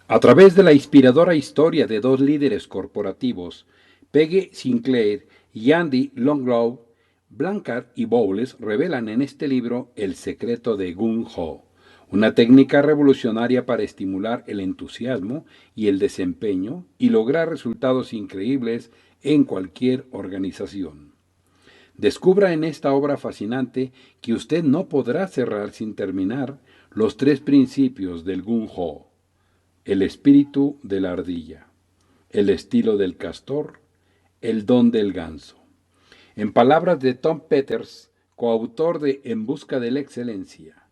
A través de la inspiradora historia de dos líderes corporativos, Peggy Sinclair y Andy Longlow, Blanchard y Bowles revelan en este libro el secreto de Gung Ho, una técnica revolucionaria para estimular el entusiasmo y el desempeño y lograr resultados increíbles en cualquier organización. Descubra en esta obra fascinante que usted no podrá cerrar sin terminar los tres principios del Gung Ho: el espíritu de la ardilla, el estilo del castor, el don del ganso. En palabras de Tom Peters, coautor de En busca de la excelencia,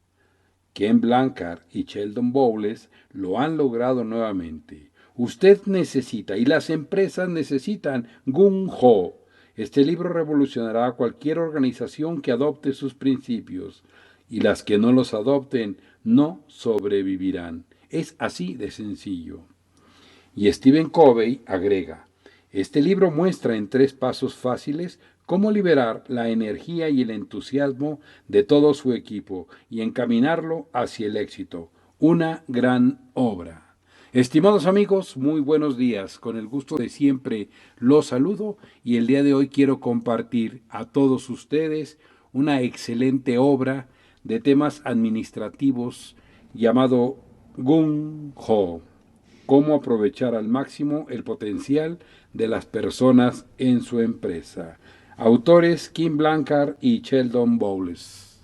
Ken Blanchard y Sheldon Bowles lo han logrado nuevamente. Usted necesita y las empresas necesitan Gung Ho. Este libro revolucionará a cualquier organización que adopte sus principios, y las que no los adopten no sobrevivirán. Es así de sencillo. Y Stephen Covey agrega: este libro muestra en 3 pasos fáciles cómo liberar la energía y el entusiasmo de todo su equipo y encaminarlo hacia el éxito. Una gran obra. Estimados amigos, muy buenos días. Con el gusto de siempre los saludo, y el día de hoy quiero compartir a todos ustedes una excelente obra de temas administrativos llamado Gung Ho: cómo aprovechar al máximo el potencial de las personas en su empresa. Autores Kim Blanchard y Sheldon Bowles.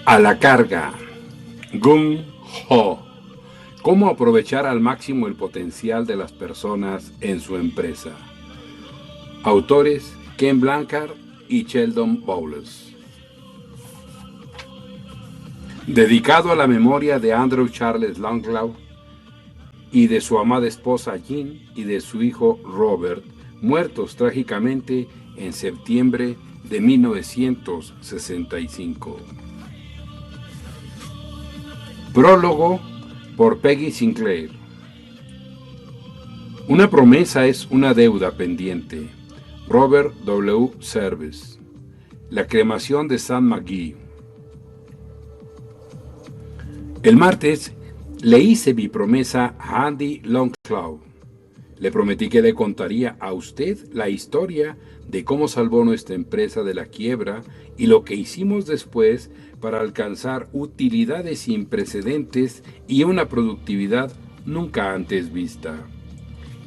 A la carga. Gung Ho. ¿Cómo aprovechar al máximo el potencial de las personas en su empresa? Autores Ken Blanchard y Sheldon Bowles. Dedicado a la memoria de Andrew Charles Longlow y de su amada esposa Jean y de su hijo Robert, muertos trágicamente en septiembre de 1965. Prólogo por Peggy Sinclair. Una promesa es una deuda pendiente. Robert W. Service. La cremación de Sam McGee. El martes le hice mi promesa a Andy Longclaw. Le prometí que le contaría a usted la historia de cómo salvó nuestra empresa de la quiebra y lo que hicimos después para alcanzar utilidades sin precedentes y una productividad nunca antes vista.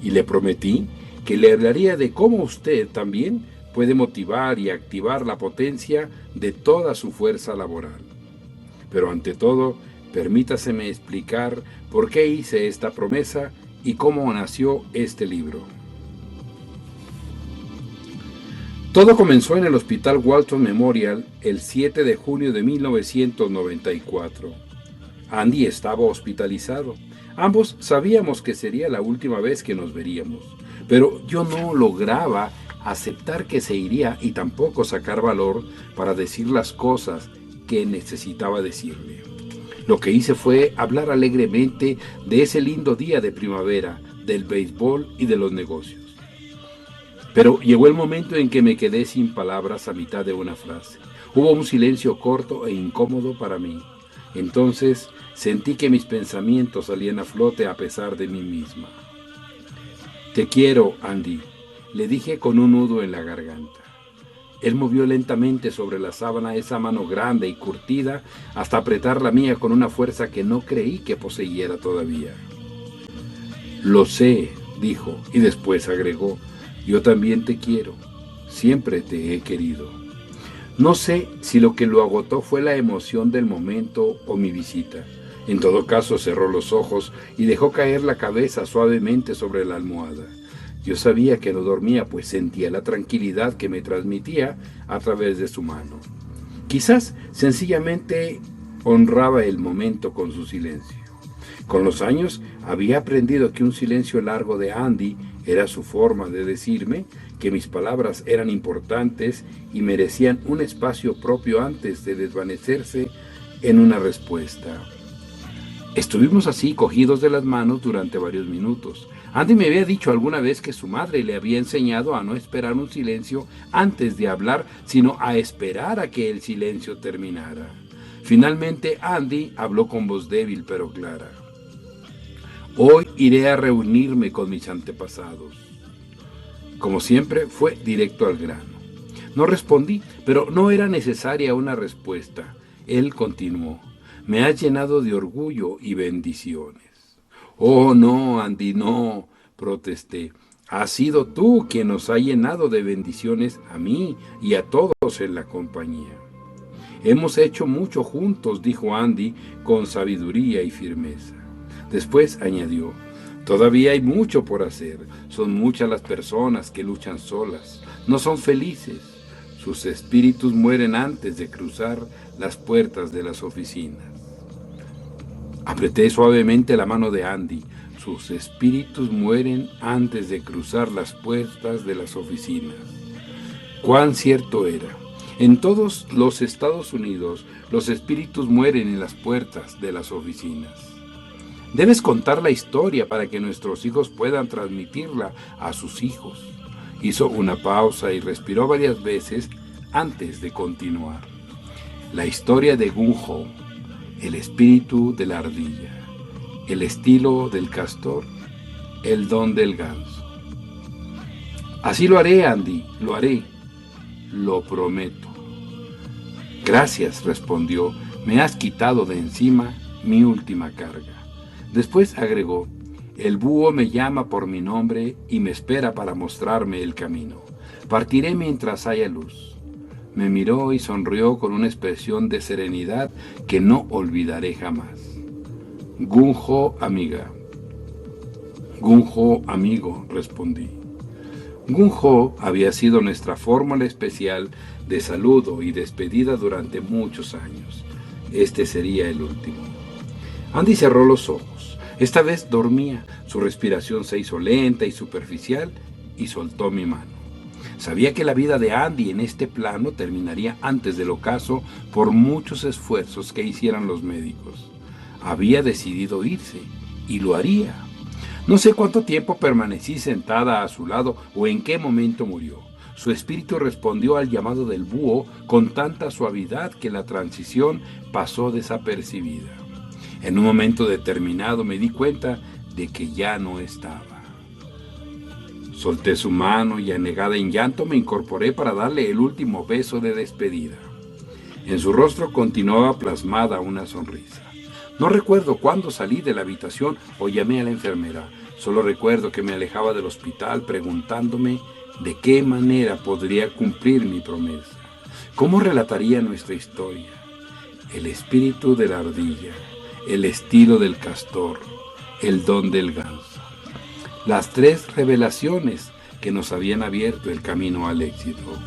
Y le prometí que le hablaría de cómo usted también puede motivar y activar la potencia de toda su fuerza laboral. Pero ante todo, permítaseme explicar por qué hice esta promesa y cómo nació este libro. Todo comenzó en el Hospital Walton Memorial el 7 de junio de 1994. Andy estaba hospitalizado. Ambos sabíamos que sería la última vez que nos veríamos, pero yo no lograba aceptar que se iría y tampoco sacar valor para decir las cosas que necesitaba decirle. Lo que hice fue hablar alegremente de ese lindo día de primavera, del béisbol y de los negocios. Pero llegó el momento en que me quedé sin palabras a mitad de una frase. Hubo un silencio corto e incómodo para mí. Entonces sentí que mis pensamientos salían a flote a pesar de mí misma. Te quiero, Andy, le dije con un nudo en la garganta. Él movió lentamente sobre la sábana esa mano grande y curtida hasta apretar la mía con una fuerza que no creí que poseyera todavía. Lo sé, dijo, y después agregó: yo también te quiero, siempre te he querido. No sé si lo que lo agotó fue la emoción del momento o mi visita. En todo caso, cerró los ojos y dejó caer la cabeza suavemente sobre la almohada. Yo sabía que no dormía, pues sentía la tranquilidad que me transmitía a través de su mano. Quizás sencillamente honraba el momento con su silencio. Con los años había aprendido que un silencio largo de Andy era su forma de decirme que mis palabras eran importantes y merecían un espacio propio antes de desvanecerse en una respuesta. Estuvimos así, cogidos de las manos durante varios minutos. Andy me había dicho alguna vez que su madre le había enseñado a no esperar un silencio antes de hablar, sino a esperar a que el silencio terminara. Finalmente, Andy habló con voz débil pero clara. Hoy iré a reunirme con mis antepasados. Como siempre, fue directo al grano. No respondí, pero no era necesaria una respuesta. Él continuó. Me has llenado de orgullo y bendiciones. Oh, no, Andy, no, protesté. Has sido tú quien nos ha llenado de bendiciones a mí y a todos en la compañía. Hemos hecho mucho juntos, dijo Andy con sabiduría y firmeza. Después añadió, todavía hay mucho por hacer. Son muchas las personas que luchan solas. No son felices. Sus espíritus mueren antes de cruzar las puertas de las oficinas. Apreté suavemente la mano de Andy. Sus espíritus mueren antes de cruzar las puertas de las oficinas. Cuán cierto era. En todos los Estados Unidos, los espíritus mueren en las puertas de las oficinas. Debes contar la historia para que nuestros hijos puedan transmitirla a sus hijos. Hizo una pausa y respiró varias veces antes de continuar. La historia de Gung-Ho, el espíritu de la ardilla, el estilo del castor, el don del ganso. Así lo haré, Andy, lo haré, lo prometo. Gracias, respondió, me has quitado de encima mi última carga. Después agregó, el búho me llama por mi nombre y me espera para mostrarme el camino. Partiré mientras haya luz. Me miró y sonrió con una expresión de serenidad que no olvidaré jamás. Gung-Ho, amiga. Gung-Ho, amigo, respondí. Gung-Ho había sido nuestra fórmula especial de saludo y despedida durante muchos años. Este sería el último. Andy cerró los ojos. Esta vez dormía. Su respiración se hizo lenta y superficial y soltó mi mano. Sabía que la vida de Andy en este plano terminaría antes del ocaso por muchos esfuerzos que hicieran los médicos. Había decidido irse y lo haría. No sé cuánto tiempo permanecí sentada a su lado o en qué momento murió. Su espíritu respondió al llamado del búho con tanta suavidad que la transición pasó desapercibida. En un momento determinado me di cuenta de que ya no estaba. Solté su mano y anegada en llanto me incorporé para darle el último beso de despedida. En su rostro continuaba plasmada una sonrisa. No recuerdo cuándo salí de la habitación o llamé a la enfermera. Solo recuerdo que me alejaba del hospital preguntándome de qué manera podría cumplir mi promesa. ¿Cómo relataría nuestra historia? El espíritu de la ardilla, el estilo del castor, el don del ganso. Las 3 revelaciones que nos habían abierto el camino al éxito.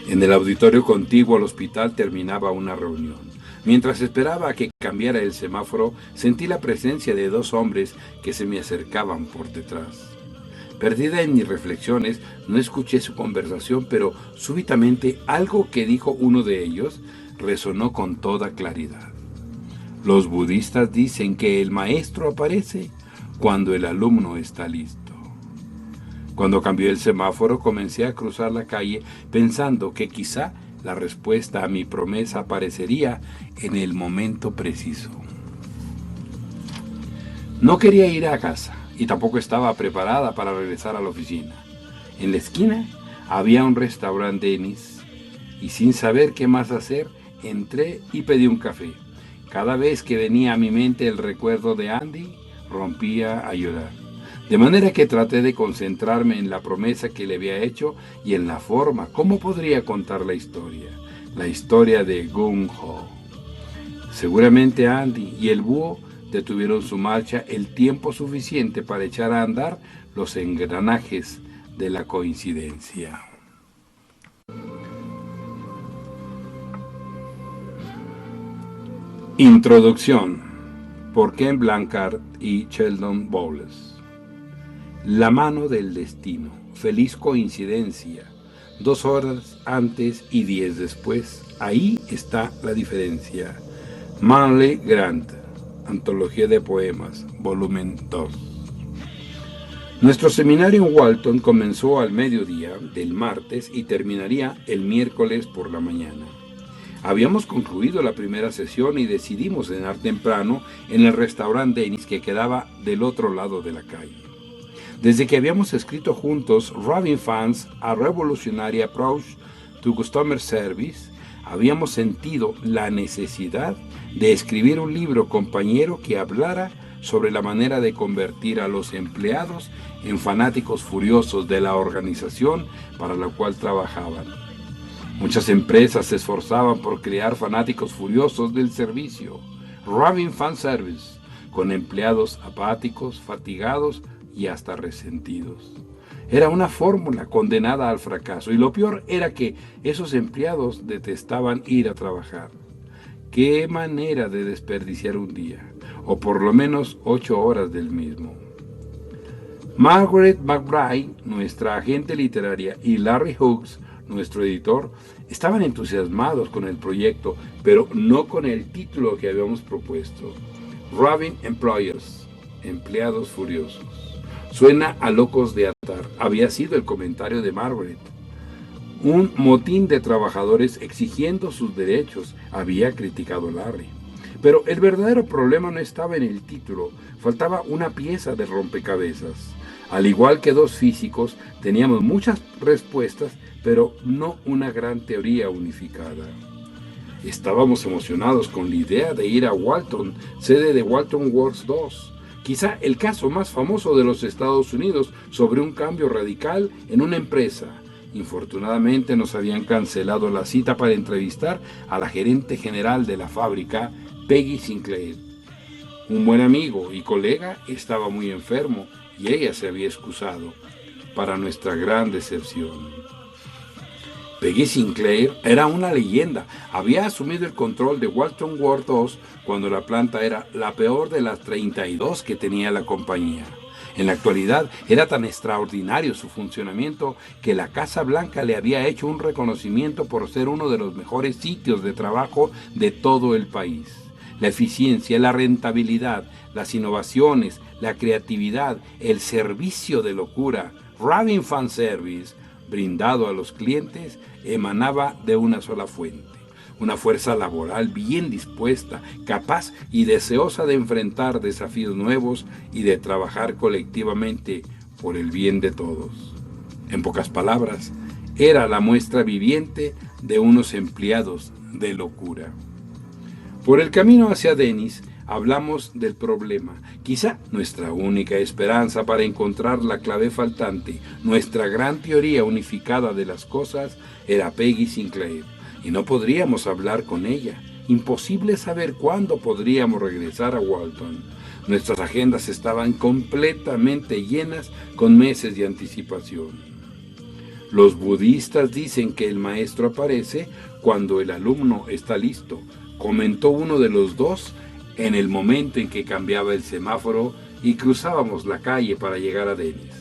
En el auditorio contiguo al hospital terminaba una reunión. Mientras esperaba a que cambiara el semáforo, sentí la presencia de 2 hombres que se me acercaban por detrás. Perdida en mis reflexiones, no escuché su conversación, pero súbitamente algo que dijo uno de ellos resonó con toda claridad. Los budistas dicen que el maestro aparece cuando el alumno está listo. Cuando cambió el semáforo, comencé a cruzar la calle pensando que quizá la respuesta a mi promesa aparecería en el momento preciso. No quería ir a casa y tampoco estaba preparada para regresar a la oficina. En la esquina había un restaurante Denny's y sin saber qué más hacer, entré y pedí un café. Cada vez que venía a mi mente el recuerdo de Andy, rompía a llorar. De manera que traté de concentrarme en la promesa que le había hecho y en la forma, cómo podría contar la historia de Gung-Ho. Seguramente Andy y el búho detuvieron su marcha el tiempo suficiente para echar a andar los engranajes de la coincidencia. Introducción por Ken Blanchard y Sheldon Bowles. La mano del destino, feliz coincidencia, 2 horas antes y 10 después. Ahí está la diferencia. Manley Grant, Antología de Poemas, volumen 2. Nuestro seminario en Walton comenzó al mediodía del martes y terminaría el miércoles por la mañana. Habíamos concluido la primera sesión y decidimos cenar temprano en el restaurante Dennis que quedaba del otro lado de la calle. Desde que habíamos escrito juntos Robin Fans, A Revolutionary Approach to Customer Service, habíamos sentido la necesidad de escribir un libro compañero que hablara sobre la manera de convertir a los empleados en fanáticos furiosos de la organización para la cual trabajaban. Muchas empresas se esforzaban por crear fanáticos furiosos del servicio, Robin Fan Service, con empleados apáticos, fatigados y hasta resentidos. Era una fórmula condenada al fracaso y lo peor era que esos empleados detestaban ir a trabajar. ¡Qué manera de desperdiciar un día! O por lo menos 8 horas del mismo. Margaret McBride, nuestra agente literaria, y Larry Hooks, nuestro editor, estaban entusiasmados con el proyecto, pero no con el título que habíamos propuesto. Robin Employers, Empleados Furiosos. Suena a locos de atar, había sido el comentario de Margaret. Un motín de trabajadores exigiendo sus derechos, había criticado Larry. Pero el verdadero problema no estaba en el título, faltaba una pieza de rompecabezas. Al igual que dos físicos, teníamos muchas respuestas, pero no una gran teoría unificada. Estábamos emocionados con la idea de ir a Walton, sede de Walton Works 2, quizá el caso más famoso de los Estados Unidos sobre un cambio radical en una empresa. Infortunadamente nos habían cancelado la cita para entrevistar a la gerente general de la fábrica, Peggy Sinclair. Un buen amigo y colega estaba muy enfermo y ella se había excusado, para nuestra gran decepción. Peggy Sinclair era una leyenda, había asumido el control de Walton Works 2 cuando la planta era la peor de las 32 que tenía la compañía. En la actualidad era tan extraordinario su funcionamiento que la Casa Blanca le había hecho un reconocimiento por ser uno de los mejores sitios de trabajo de todo el país. La eficiencia, la rentabilidad, las innovaciones, la creatividad, el servicio de locura, Robin Fan Service, brindado a los clientes, emanaba de una sola fuente. Una fuerza laboral bien dispuesta, capaz y deseosa de enfrentar desafíos nuevos y de trabajar colectivamente por el bien de todos. En pocas palabras, era la muestra viviente de unos empleados de locura. Por el camino hacia Dennis, hablamos del problema, quizá nuestra única esperanza para encontrar la clave faltante, nuestra gran teoría unificada de las cosas, era Peggy Sinclair. Y no podríamos hablar con ella. Imposible saber cuándo podríamos regresar a Walton. Nuestras agendas estaban completamente llenas con meses de anticipación. Los budistas dicen que el maestro aparece cuando el alumno está listo, comentó uno de los dos en el momento en que cambiaba el semáforo y cruzábamos la calle para llegar a Dennis.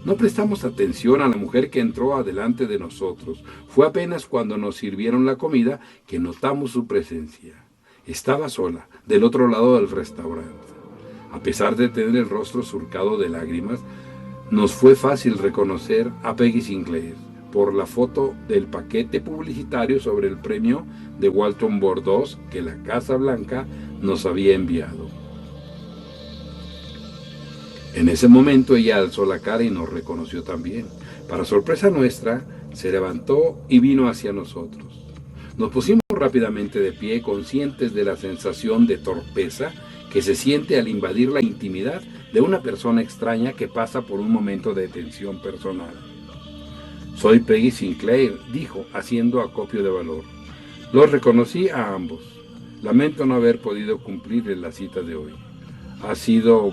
No prestamos atención a la mujer que entró adelante de nosotros. Fue apenas cuando nos sirvieron la comida que notamos su presencia. Estaba sola, del otro lado del restaurante. A pesar de tener el rostro surcado de lágrimas, nos fue fácil reconocer a Peggy Sinclair por la foto del paquete publicitario sobre el premio de Walton Works 2 que la Casa Blanca nos había enviado. En ese momento ella alzó la cara y nos reconoció también. Para sorpresa nuestra, se levantó y vino hacia nosotros. Nos pusimos rápidamente de pie, conscientes de la sensación de torpeza que se siente al invadir la intimidad de una persona extraña que pasa por un momento de tensión personal. Soy Peggy Sinclair, dijo, haciendo acopio de valor. Los reconocí a ambos. Lamento no haber podido cumplirles la cita de hoy. Ha sido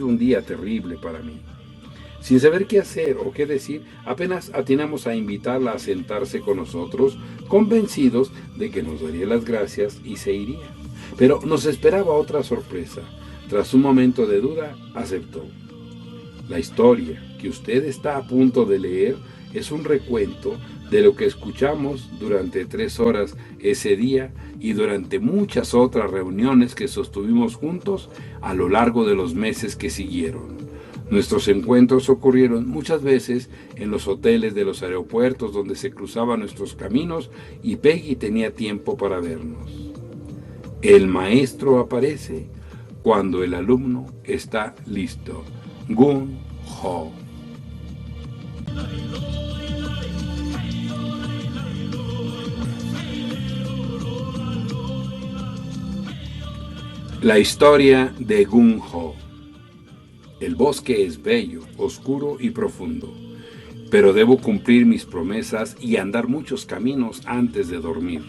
un día terrible para mí. Sin saber qué hacer o qué decir, apenas atinamos a invitarla a sentarse con nosotros, convencidos de que nos daría las gracias y se iría. Pero nos esperaba otra sorpresa. Tras un momento de duda, aceptó. La historia que usted está a punto de leer es un recuento de lo que escuchamos durante 3 horas ese día y durante muchas otras reuniones que sostuvimos juntos a lo largo de los meses que siguieron. Nuestros encuentros ocurrieron muchas veces en los hoteles de los aeropuertos donde se cruzaban nuestros caminos y Peggy tenía tiempo para vernos. El maestro aparece cuando el alumno está listo. Gung Ho. La historia de Gung Ho. El bosque es bello, oscuro y profundo, pero debo cumplir mis promesas y andar muchos caminos antes de dormir.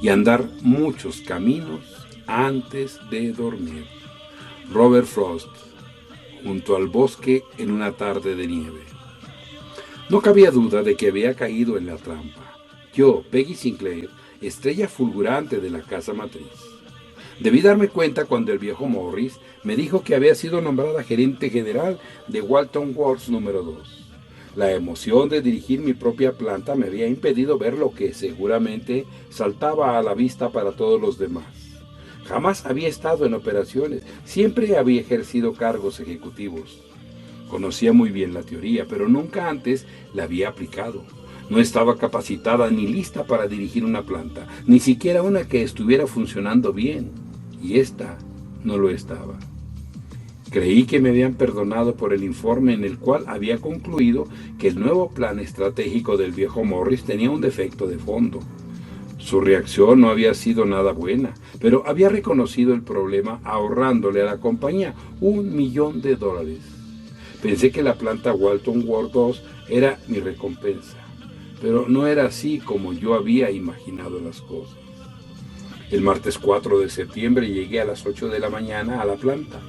Y andar muchos caminos antes de dormir. Robert Frost, junto al bosque en una tarde de nieve. No cabía duda de que había caído en la trampa. Yo, Peggy Sinclair, estrella fulgurante de la casa matriz. Debí darme cuenta cuando el viejo Morris me dijo que había sido nombrada gerente general de Walton Works número 2. La emoción de dirigir mi propia planta me había impedido ver lo que seguramente saltaba a la vista para todos los demás. Jamás había estado en operaciones, siempre había ejercido cargos ejecutivos. Conocía muy bien la teoría, pero nunca antes la había aplicado. No estaba capacitada ni lista para dirigir una planta, ni siquiera una que estuviera funcionando bien, y esta no lo estaba. Creí que me habían perdonado por el informe en el cual había concluido que el nuevo plan estratégico del viejo Morris tenía un defecto de fondo. Su reacción no había sido nada buena, pero había reconocido el problema ahorrándole a la compañía $1 millón. Pensé que la planta Walton Works 2 era mi recompensa, pero no era así como yo había imaginado las cosas. El martes 4 de septiembre llegué a las 8 de la mañana a la planta,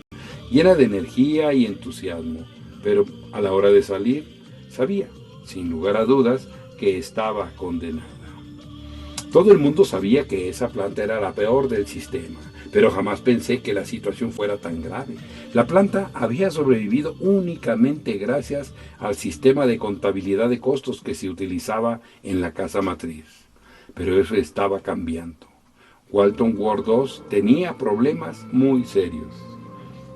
llena de energía y entusiasmo, pero a la hora de salir, sabía, sin lugar a dudas, que estaba condenada. Todo el mundo sabía que esa planta era la peor del sistema, pero jamás pensé que la situación fuera tan grave. La planta había sobrevivido únicamente gracias al sistema de contabilidad de costos que se utilizaba en la casa matriz. Pero eso estaba cambiando. Walton Works 2 tenía problemas muy serios.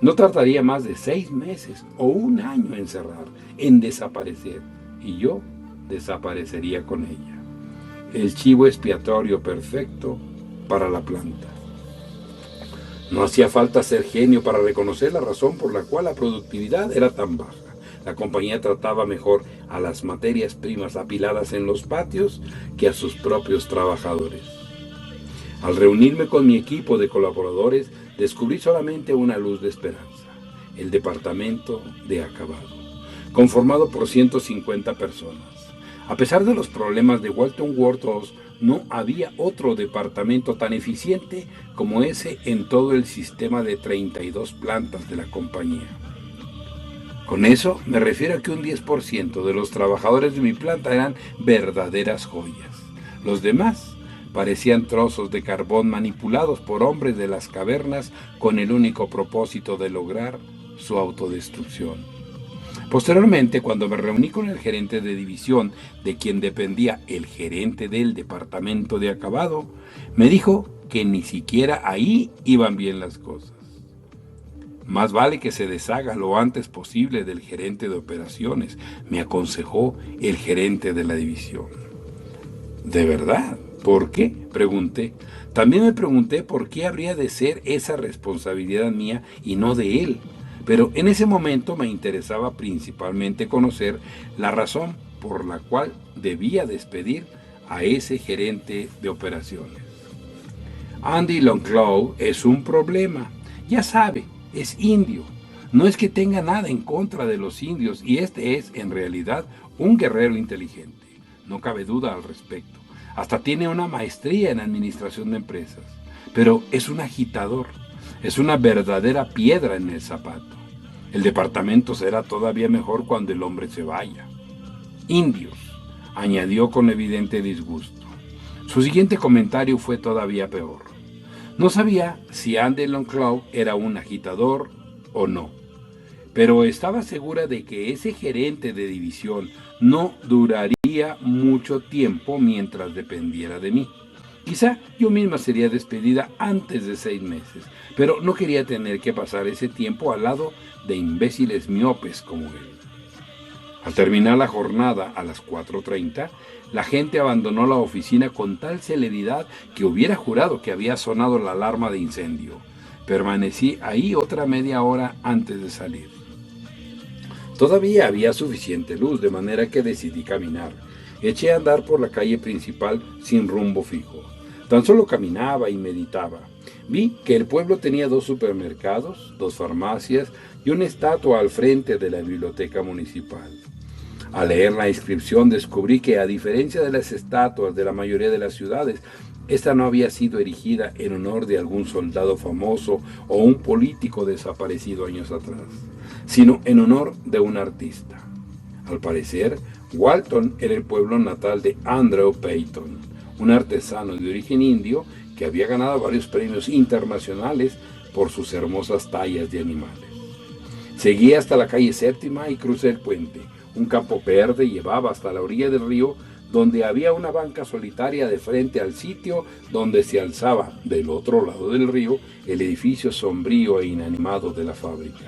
No tardaría más de 6 meses o 1 año en cerrar, en desaparecer, y yo desaparecería con ella. El chivo expiatorio perfecto para la planta. No hacía falta ser genio para reconocer la razón por la cual la productividad era tan baja. La compañía trataba mejor a las materias primas apiladas en los patios que a sus propios trabajadores. Al reunirme con mi equipo de colaboradores, descubrí solamente una luz de esperanza: el departamento de acabado, conformado por 150 personas. A pesar de los problemas de Walton Works 2, no había otro departamento tan eficiente como ese en todo el sistema de 32 plantas de la compañía. Con eso me refiero a que un 10% de los trabajadores de mi planta eran verdaderas joyas. Los demás parecían trozos de carbón manipulados por hombres de las cavernas con el único propósito de lograr su autodestrucción. Posteriormente, cuando me reuní con el gerente de división, de quien dependía el gerente del departamento de acabado, me dijo que ni siquiera ahí iban bien las cosas. Más vale que se deshaga lo antes posible del gerente de operaciones, me aconsejó el gerente de la división. ¿De verdad? ¿Por qué?, pregunté. También me pregunté por qué habría de ser esa responsabilidad mía y no de él. Pero en ese momento me interesaba principalmente conocer la razón por la cual debía despedir a ese gerente de operaciones. Andy Longclaw es un problema. Ya sabe, es indio. No es que tenga nada en contra de los indios, y este es, en realidad, un guerrero inteligente. No cabe duda al respecto. Hasta tiene una maestría en administración de empresas. Pero es un agitador. Es una verdadera piedra en el zapato. El departamento será todavía mejor cuando el hombre se vaya. Indios, añadió con evidente disgusto. Su siguiente comentario fue todavía peor. No sabía si Andy Longclaw era un agitador o no, pero estaba segura de que ese gerente de división no duraría mucho tiempo mientras dependiera de mí. Quizá yo misma sería despedida antes de 6 meses, pero no quería tener que pasar ese tiempo al lado de imbéciles miopes como él. Al terminar la jornada a las 4:30, la gente abandonó la oficina con tal celeridad que hubiera jurado que había sonado la alarma de incendio. Permanecí ahí otra media hora antes de salir. Todavía había suficiente luz, de manera que decidí caminar. Eché a andar por la calle principal sin rumbo fijo. Tan solo caminaba y meditaba. Vi que el pueblo tenía 2 supermercados, 2 farmacias y una estatua al frente de la biblioteca municipal. Al leer la inscripción descubrí que, a diferencia de las estatuas de la mayoría de las ciudades, esta no había sido erigida en honor de algún soldado famoso o un político desaparecido años atrás, sino en honor de un artista. Al parecer, Walton era el pueblo natal de Andrew Payton, un artesano de origen indio que había ganado varios premios internacionales por sus hermosas tallas de animales. Seguí hasta la calle Séptima y crucé el puente. Un campo verde llevaba hasta la orilla del río, donde había una banca solitaria de frente al sitio donde se alzaba, del otro lado del río, el edificio sombrío e inanimado de la fábrica.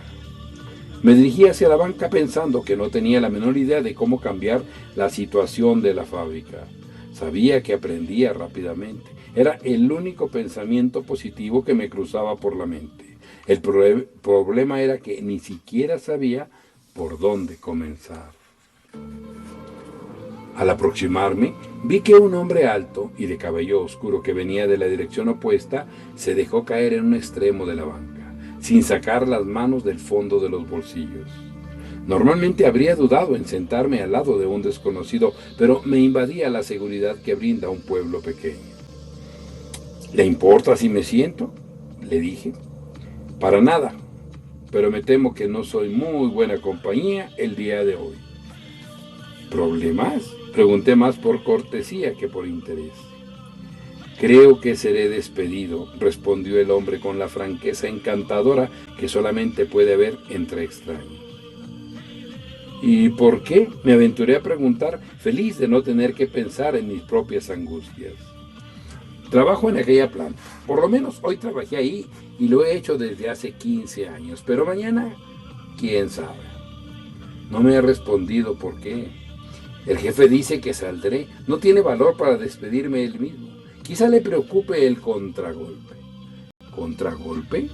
Me dirigí hacia la banca pensando que no tenía la menor idea de cómo cambiar la situación de la fábrica. Sabía que aprendía rápidamente. Era el único pensamiento positivo que me cruzaba por la mente. El problema era que ni siquiera sabía por dónde comenzar. Al aproximarme, vi que un hombre alto y de cabello oscuro que venía de la dirección opuesta se dejó caer en un extremo de la banca, sin sacar las manos del fondo de los bolsillos. Normalmente habría dudado en sentarme al lado de un desconocido, pero me invadía la seguridad que brinda un pueblo pequeño. ¿Le importa si me siento?, le dije. Para nada, pero me temo que no soy muy buena compañía el día de hoy. ¿Problemas?, pregunté, más por cortesía que por interés. Creo que seré despedido, respondió el hombre con la franqueza encantadora que solamente puede haber entre extraños. ¿Y por qué?, me aventuré a preguntar, feliz de no tener que pensar en mis propias angustias. Trabajo en aquella planta. Por lo menos hoy trabajé ahí y lo he hecho desde hace 15 años. Pero mañana, quién sabe. No me ha respondido por qué. El jefe dice que saldré. No tiene valor para despedirme él mismo. Quizá le preocupe el contragolpe. ¿Contragolpe?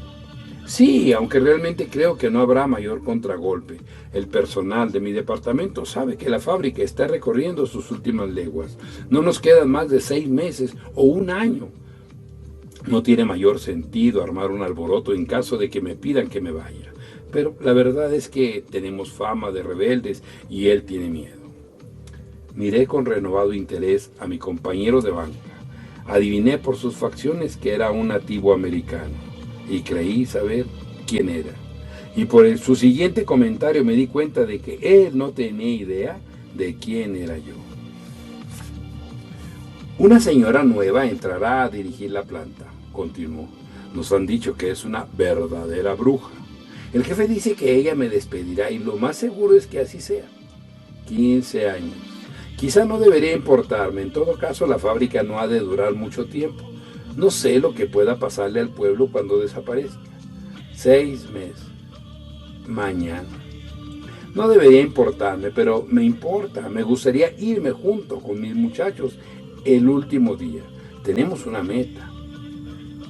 Sí, aunque realmente creo que no habrá mayor contragolpe. El personal de mi departamento sabe que la fábrica está recorriendo sus últimas leguas. No nos quedan más de 6 meses o un año. No tiene mayor sentido armar un alboroto en caso de que me pidan que me vaya. Pero la verdad es que tenemos fama de rebeldes y él tiene miedo. Miré con renovado interés a mi compañero de banca. Adiviné por sus facciones que era un nativo americano y creí saber quién era. Y por su siguiente comentario me di cuenta de que él no tenía idea de quién era yo. Una señora nueva entrará a dirigir la planta, continuó. Nos han dicho que es una verdadera bruja. El jefe dice que ella me despedirá y lo más seguro es que así sea. 15 años. Quizá no debería importarme, en todo caso la fábrica no ha de durar mucho tiempo. No sé lo que pueda pasarle al pueblo cuando desaparezca. 6 meses. Mañana. No debería importarme, pero me importa. Me gustaría irme junto con mis muchachos el último día. Tenemos una meta.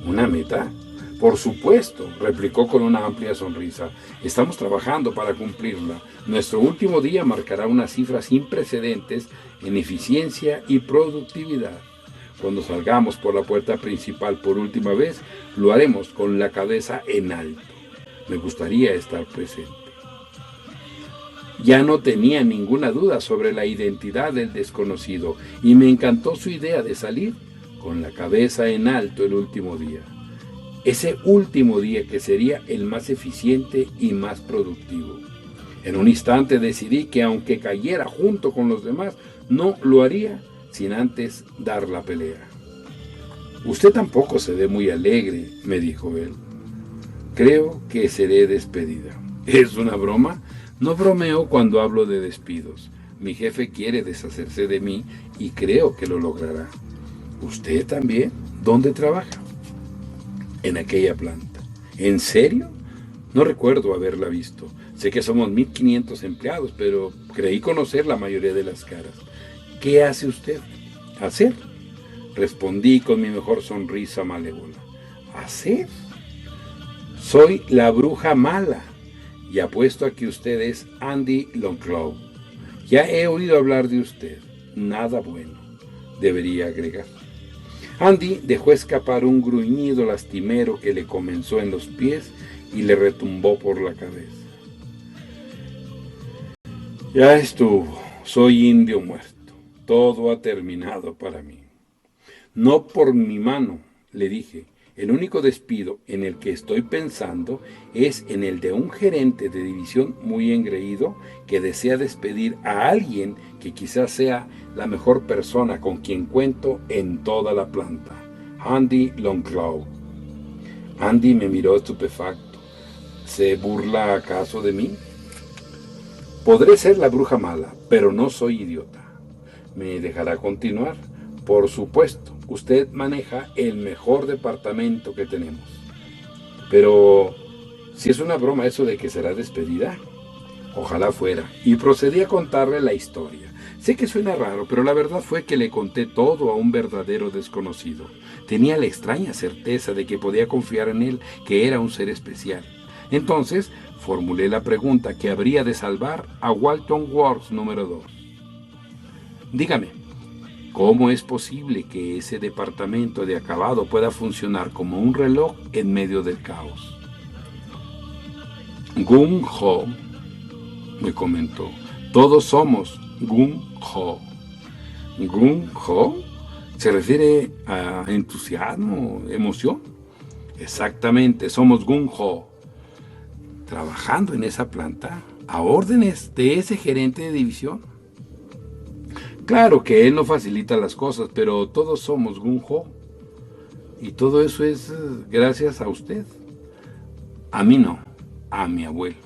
¿Una meta? Por supuesto, replicó con una amplia sonrisa. Estamos trabajando para cumplirla. Nuestro último día marcará una cifra sin precedentes en eficiencia y productividad. Cuando salgamos por la puerta principal por última vez, lo haremos con la cabeza en alto. Me gustaría estar presente. Ya no tenía ninguna duda sobre la identidad del desconocido y me encantó su idea de salir con la cabeza en alto el último día. Ese último día que sería el más eficiente y más productivo. En un instante decidí que aunque cayera junto con los demás, no lo haría sin antes dar la pelea. Usted tampoco se ve muy alegre, me dijo él. Creo que seré despedida. ¿Es una broma? No bromeo cuando hablo de despidos. Mi jefe quiere deshacerse de mí y creo que lo logrará. ¿Usted también? ¿Dónde trabaja? En aquella planta. ¿En serio? No recuerdo haberla visto. Sé que somos 1500 empleados, pero creí conocer la mayoría de las caras. ¿Qué hace usted? ¿Hacer? Respondí con mi mejor sonrisa malévola. ¿Hacer? Soy la bruja mala y apuesto a que usted es Andy Longclaw. Ya he oído hablar de usted. Nada bueno, debería agregar. Andy dejó escapar un gruñido lastimero que le comenzó en los pies y le retumbó por la cabeza. Ya estuvo, soy indio muerto. Todo ha terminado para mí. No por mi mano, le dije. El único despido en el que estoy pensando es en el de un gerente de división muy engreído que desea despedir a alguien que quizás sea la mejor persona con quien cuento en toda la planta, Andy Longclaw. Andy me miró estupefacto. ¿Se burla acaso de mí? Podré ser la bruja mala, pero no soy idiota. ¿Me dejará continuar? Por supuesto, usted maneja el mejor departamento que tenemos. Pero, si es una broma eso de que será despedida, ojalá fuera. Y procedí a contarle la historia. Sé que suena raro, pero la verdad fue que le conté todo a un verdadero desconocido. Tenía la extraña certeza de que podía confiar en él, que era un ser especial. Entonces, formulé la pregunta que habría de salvar a Walton Works número 2. Dígame, ¿cómo es posible que ese departamento de acabado pueda funcionar como un reloj en medio del caos? Gung Ho, me comentó, todos somos Gung Ho. ¿Gung Ho? ¿Se refiere a entusiasmo, emoción? Exactamente, somos Gung Ho. Trabajando en esa planta, a órdenes de ese gerente de división. Claro que él no facilita las cosas, pero todos somos Gung Ho. Y todo eso es gracias a usted. A mí no, a mi abuelo.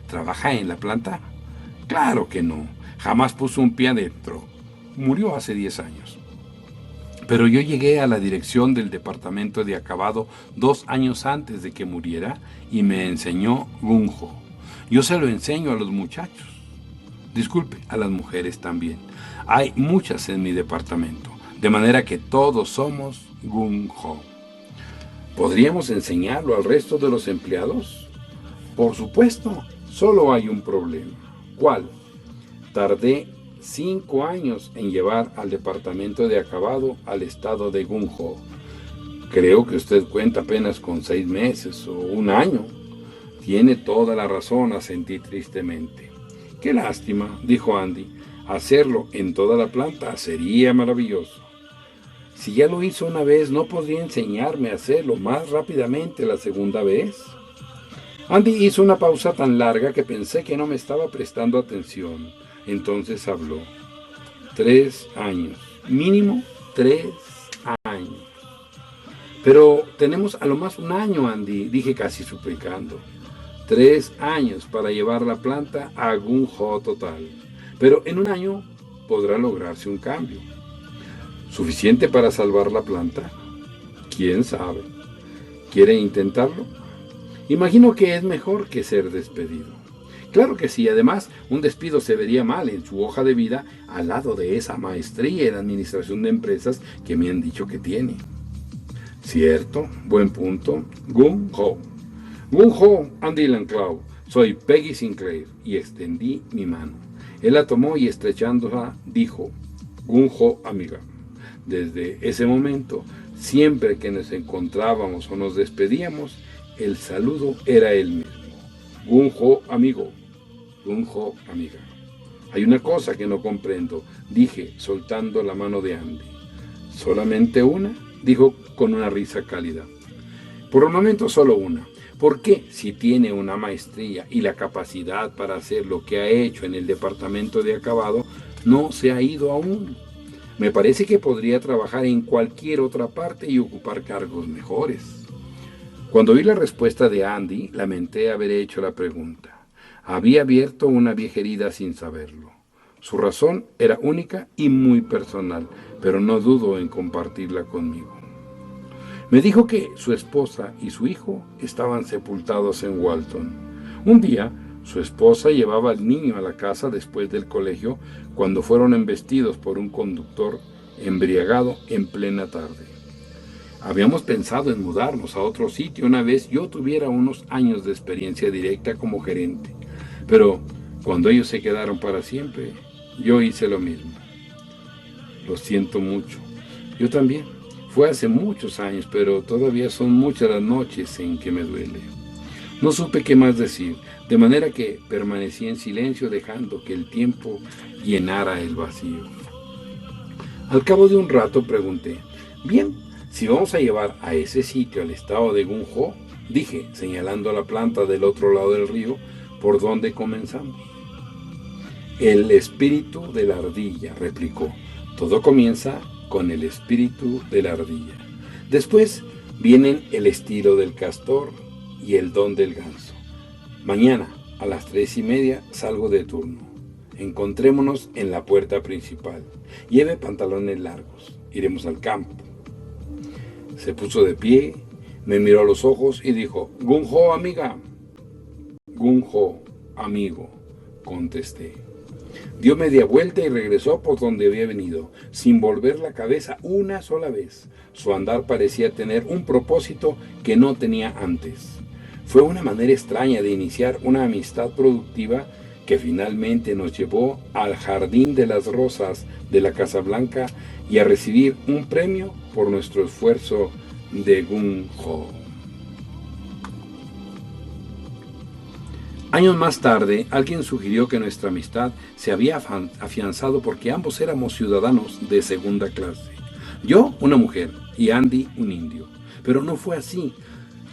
¿Trabaja en la planta? Claro que no, jamás puso un pie adentro. Murió hace 10 años. Pero yo llegué a la dirección del departamento de acabado 2 años antes de que muriera y me enseñó Gung Ho. Yo se lo enseño a los muchachos. Disculpe, a las mujeres también. Hay muchas en mi departamento, de manera que todos somos Gung Ho. ¿Podríamos enseñarlo al resto de los empleados? Por supuesto, solo hay un problema. ¿Cuál? Tardé 5 años en llevar al departamento de acabado al estado de Gung Ho. Creo que usted cuenta apenas con 6 meses o 1 año. Tiene toda la razón, asentí tristemente. Qué lástima, dijo Andy. Hacerlo en toda la planta sería maravilloso. Si ya lo hizo una vez, ¿no podría enseñarme a hacerlo más rápidamente la segunda vez? Andy hizo una pausa tan larga que pensé que no me estaba prestando atención. Entonces habló. 3 años. Mínimo 3 años. Pero tenemos a lo más 1 año, Andy, dije casi suplicando. 3 años para llevar la planta a Gung Ho total. Pero en 1 año podrá lograrse un cambio. ¿Suficiente para salvar la planta? ¿Quién sabe? ¿Quiere intentarlo? Imagino que es mejor que ser despedido. Claro que sí, además, un despido se vería mal en su hoja de vida al lado de esa maestría en administración de empresas que me han dicho que tiene. Cierto, buen punto. Gung Ho. Gung Ho, Andy Longclaw. Soy Peggy Sinclair y extendí mi mano. Él la tomó y estrechándola dijo, Gung Ho, amiga. Desde ese momento, siempre que nos encontrábamos o nos despedíamos, el saludo era el mismo. Gung Ho, amigo. Gung Ho, amiga. Hay una cosa que no comprendo, dije, soltando la mano de Andy. ¿Solamente una? Dijo con una risa cálida. Por el momento solo una. ¿Por qué, si tiene una maestría y la capacidad para hacer lo que ha hecho en el departamento de acabado, no se ha ido aún? Me parece que podría trabajar en cualquier otra parte y ocupar cargos mejores. Cuando vi la respuesta de Andy, lamenté haber hecho la pregunta. Había abierto una vieja herida sin saberlo. Su razón era única y muy personal, pero no dudo en compartirla conmigo. Me dijo que su esposa y su hijo estaban sepultados en Walton. Un día, su esposa llevaba al niño a la casa después del colegio cuando fueron embestidos por un conductor embriagado en plena tarde. Habíamos pensado en mudarnos a otro sitio una vez yo tuviera unos años de experiencia directa como gerente, pero cuando ellos se quedaron para siempre, yo hice lo mismo. Lo siento mucho. Yo también. Fue hace muchos años, pero todavía son muchas las noches en que me duele. No supe qué más decir, de manera que permanecí en silencio dejando que el tiempo llenara el vacío. Al cabo de un rato pregunté, bien, si vamos a llevar a ese sitio al estado de Gung Ho, dije, señalando la planta del otro lado del río, ¿por dónde comenzamos? El espíritu de la ardilla, replicó. Todo comienza con el espíritu de la ardilla. Después vienen el estilo del castor y el don del ganso. Mañana, a las 3:30, salgo de turno. Encontrémonos en la puerta principal. Lleve pantalones largos. Iremos al campo. Se puso de pie, me miró a los ojos y dijo, Gung Ho, amiga. Gung Ho, amigo, contesté. Dio media vuelta y regresó por donde había venido, sin volver la cabeza una sola vez. Su andar parecía tener un propósito que no tenía antes. Fue una manera extraña de iniciar una amistad productiva que finalmente nos llevó al Jardín de las Rosas de la Casa Blanca y a recibir un premio por nuestro esfuerzo de Gung Ho. Años más tarde, alguien sugirió que nuestra amistad se había afianzado porque ambos éramos ciudadanos de segunda clase. Yo, una mujer, y Andy, un indio. Pero no fue así.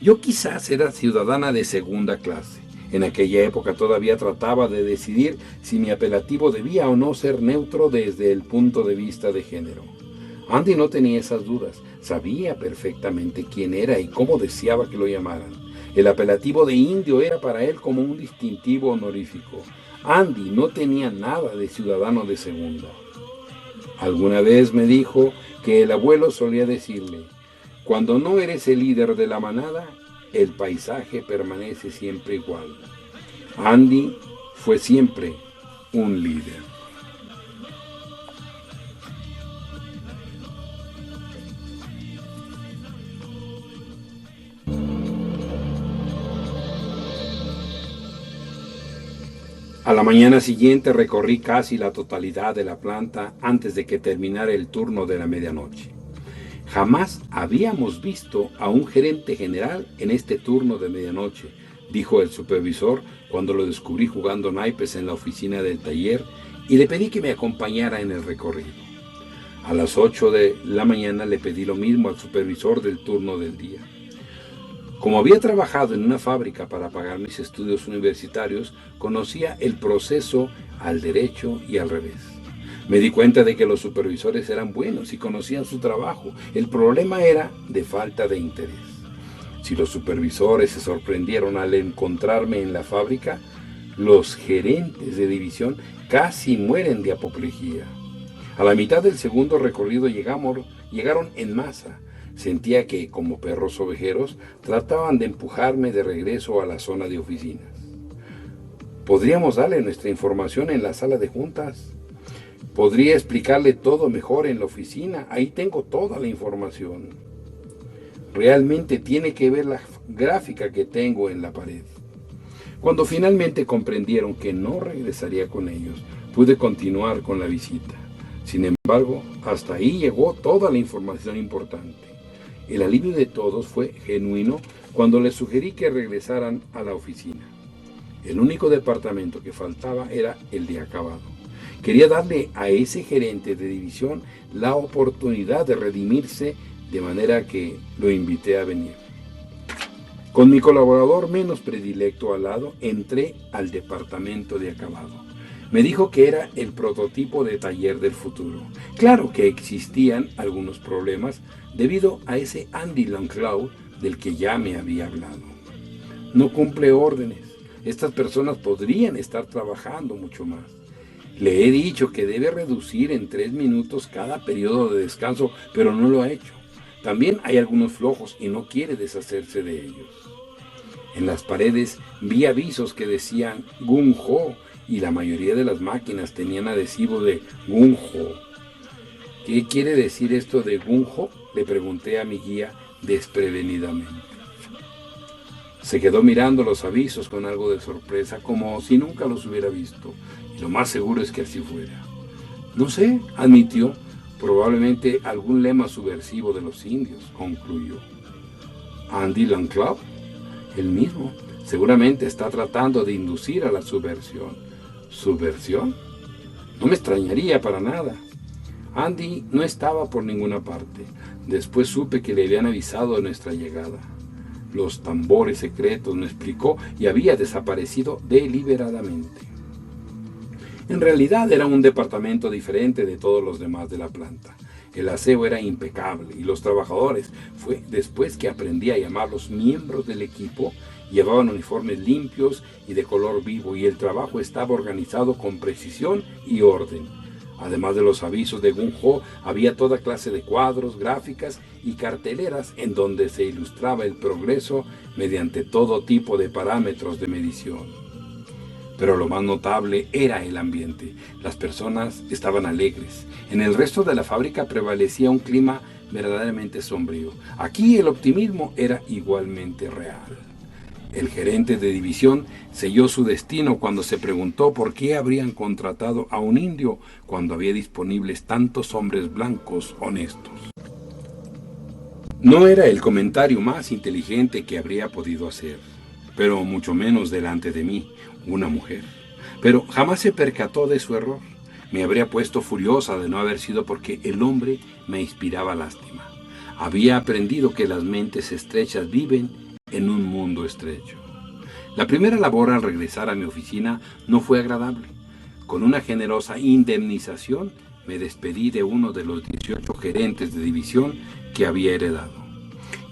Yo quizás era ciudadana de segunda clase. En aquella época todavía trataba de decidir si mi apelativo debía o no ser neutro desde el punto de vista de género. Andy no tenía esas dudas. Sabía perfectamente quién era y cómo deseaba que lo llamaran. El apelativo de indio era para él como un distintivo honorífico. Andy no tenía nada de ciudadano de segunda. Alguna vez me dijo que el abuelo solía decirle, cuando no eres el líder de la manada, el paisaje permanece siempre igual. Andy fue siempre un líder. A la mañana siguiente recorrí casi la totalidad de la planta antes de que terminara el turno de la medianoche. Jamás habíamos visto a un gerente general en este turno de medianoche, dijo el supervisor cuando lo descubrí jugando naipes en la oficina del taller y le pedí que me acompañara en el recorrido. A las 8 de la mañana le pedí lo mismo al supervisor del turno del día. Como había trabajado en una fábrica para pagar mis estudios universitarios, conocía el proceso al derecho y al revés. Me di cuenta de que los supervisores eran buenos y conocían su trabajo. El problema era de falta de interés. Si los supervisores se sorprendieron al encontrarme en la fábrica, los gerentes de división casi mueren de apoplejía. A la mitad del segundo recorrido llegaron en masa. Sentía que, como perros ovejeros, trataban de empujarme de regreso a la zona de oficinas. ¿Podríamos darle nuestra información en la sala de juntas? Podría explicarle todo mejor en la oficina. Ahí tengo toda la información. Realmente tiene que ver la gráfica que tengo en la pared. Cuando finalmente comprendieron que no regresaría con ellos, pude continuar con la visita. Sin embargo, hasta ahí llegó toda la información importante. El alivio de todos fue genuino cuando les sugerí que regresaran a la oficina. El único departamento que faltaba era el de acabado. Quería darle a ese gerente de división la oportunidad de redimirse, de manera que lo invité a venir. Con mi colaborador menos predilecto al lado, entré al departamento de acabado. Me dijo que era el prototipo de taller del futuro. Claro que existían algunos problemas debido a ese Andy Longclaw del que ya me había hablado. No cumple órdenes. Estas personas podrían estar trabajando mucho más. Le he dicho que debe reducir en 3 minutos cada periodo de descanso, pero no lo ha hecho. También hay algunos flojos y no quiere deshacerse de ellos. En las paredes vi avisos que decían Gung Ho y la mayoría de las máquinas tenían adhesivo de Gung Ho. ¿Qué quiere decir esto de Gung Ho?, le pregunté a mi guía desprevenidamente. Se quedó mirando los avisos con algo de sorpresa, como si nunca los hubiera visto, y lo más seguro es que así fuera. No sé, admitió, probablemente algún lema subversivo de los indios, concluyó. Andy Longclaw, el mismo, seguramente está tratando de inducir a la subversión. ¿Subversión? No me extrañaría para nada. Andy no estaba por ninguna parte. Después supe que le habían avisado de nuestra llegada. Los tambores secretos, me explicó, y había desaparecido deliberadamente. En realidad era un departamento diferente de todos los demás de la planta. El aseo era impecable y los trabajadores, fue después que aprendí a llamarlos miembros del equipo, llevaban uniformes limpios y de color vivo, y el trabajo estaba organizado con precisión y orden. Además de los avisos de Gung Ho, había toda clase de cuadros, gráficas y carteleras en donde se ilustraba el progreso mediante todo tipo de parámetros de medición. Pero lo más notable era el ambiente. Las personas estaban alegres. En el resto de la fábrica prevalecía un clima verdaderamente sombrío. Aquí el optimismo era igualmente real. El gerente de división selló su destino cuando se preguntó por qué habrían contratado a un indio cuando había disponibles tantos hombres blancos honestos. No era el comentario más inteligente que habría podido hacer, pero mucho menos delante de mí, una mujer. Pero jamás se percató de su error. Me habría puesto furiosa de no haber sido porque el hombre me inspiraba lástima. Había aprendido que las mentes estrechas viven en un mundo estrecho. La primera labor al regresar a mi oficina no fue agradable. Con una generosa indemnización me despedí de uno de los 18 gerentes de división que había heredado.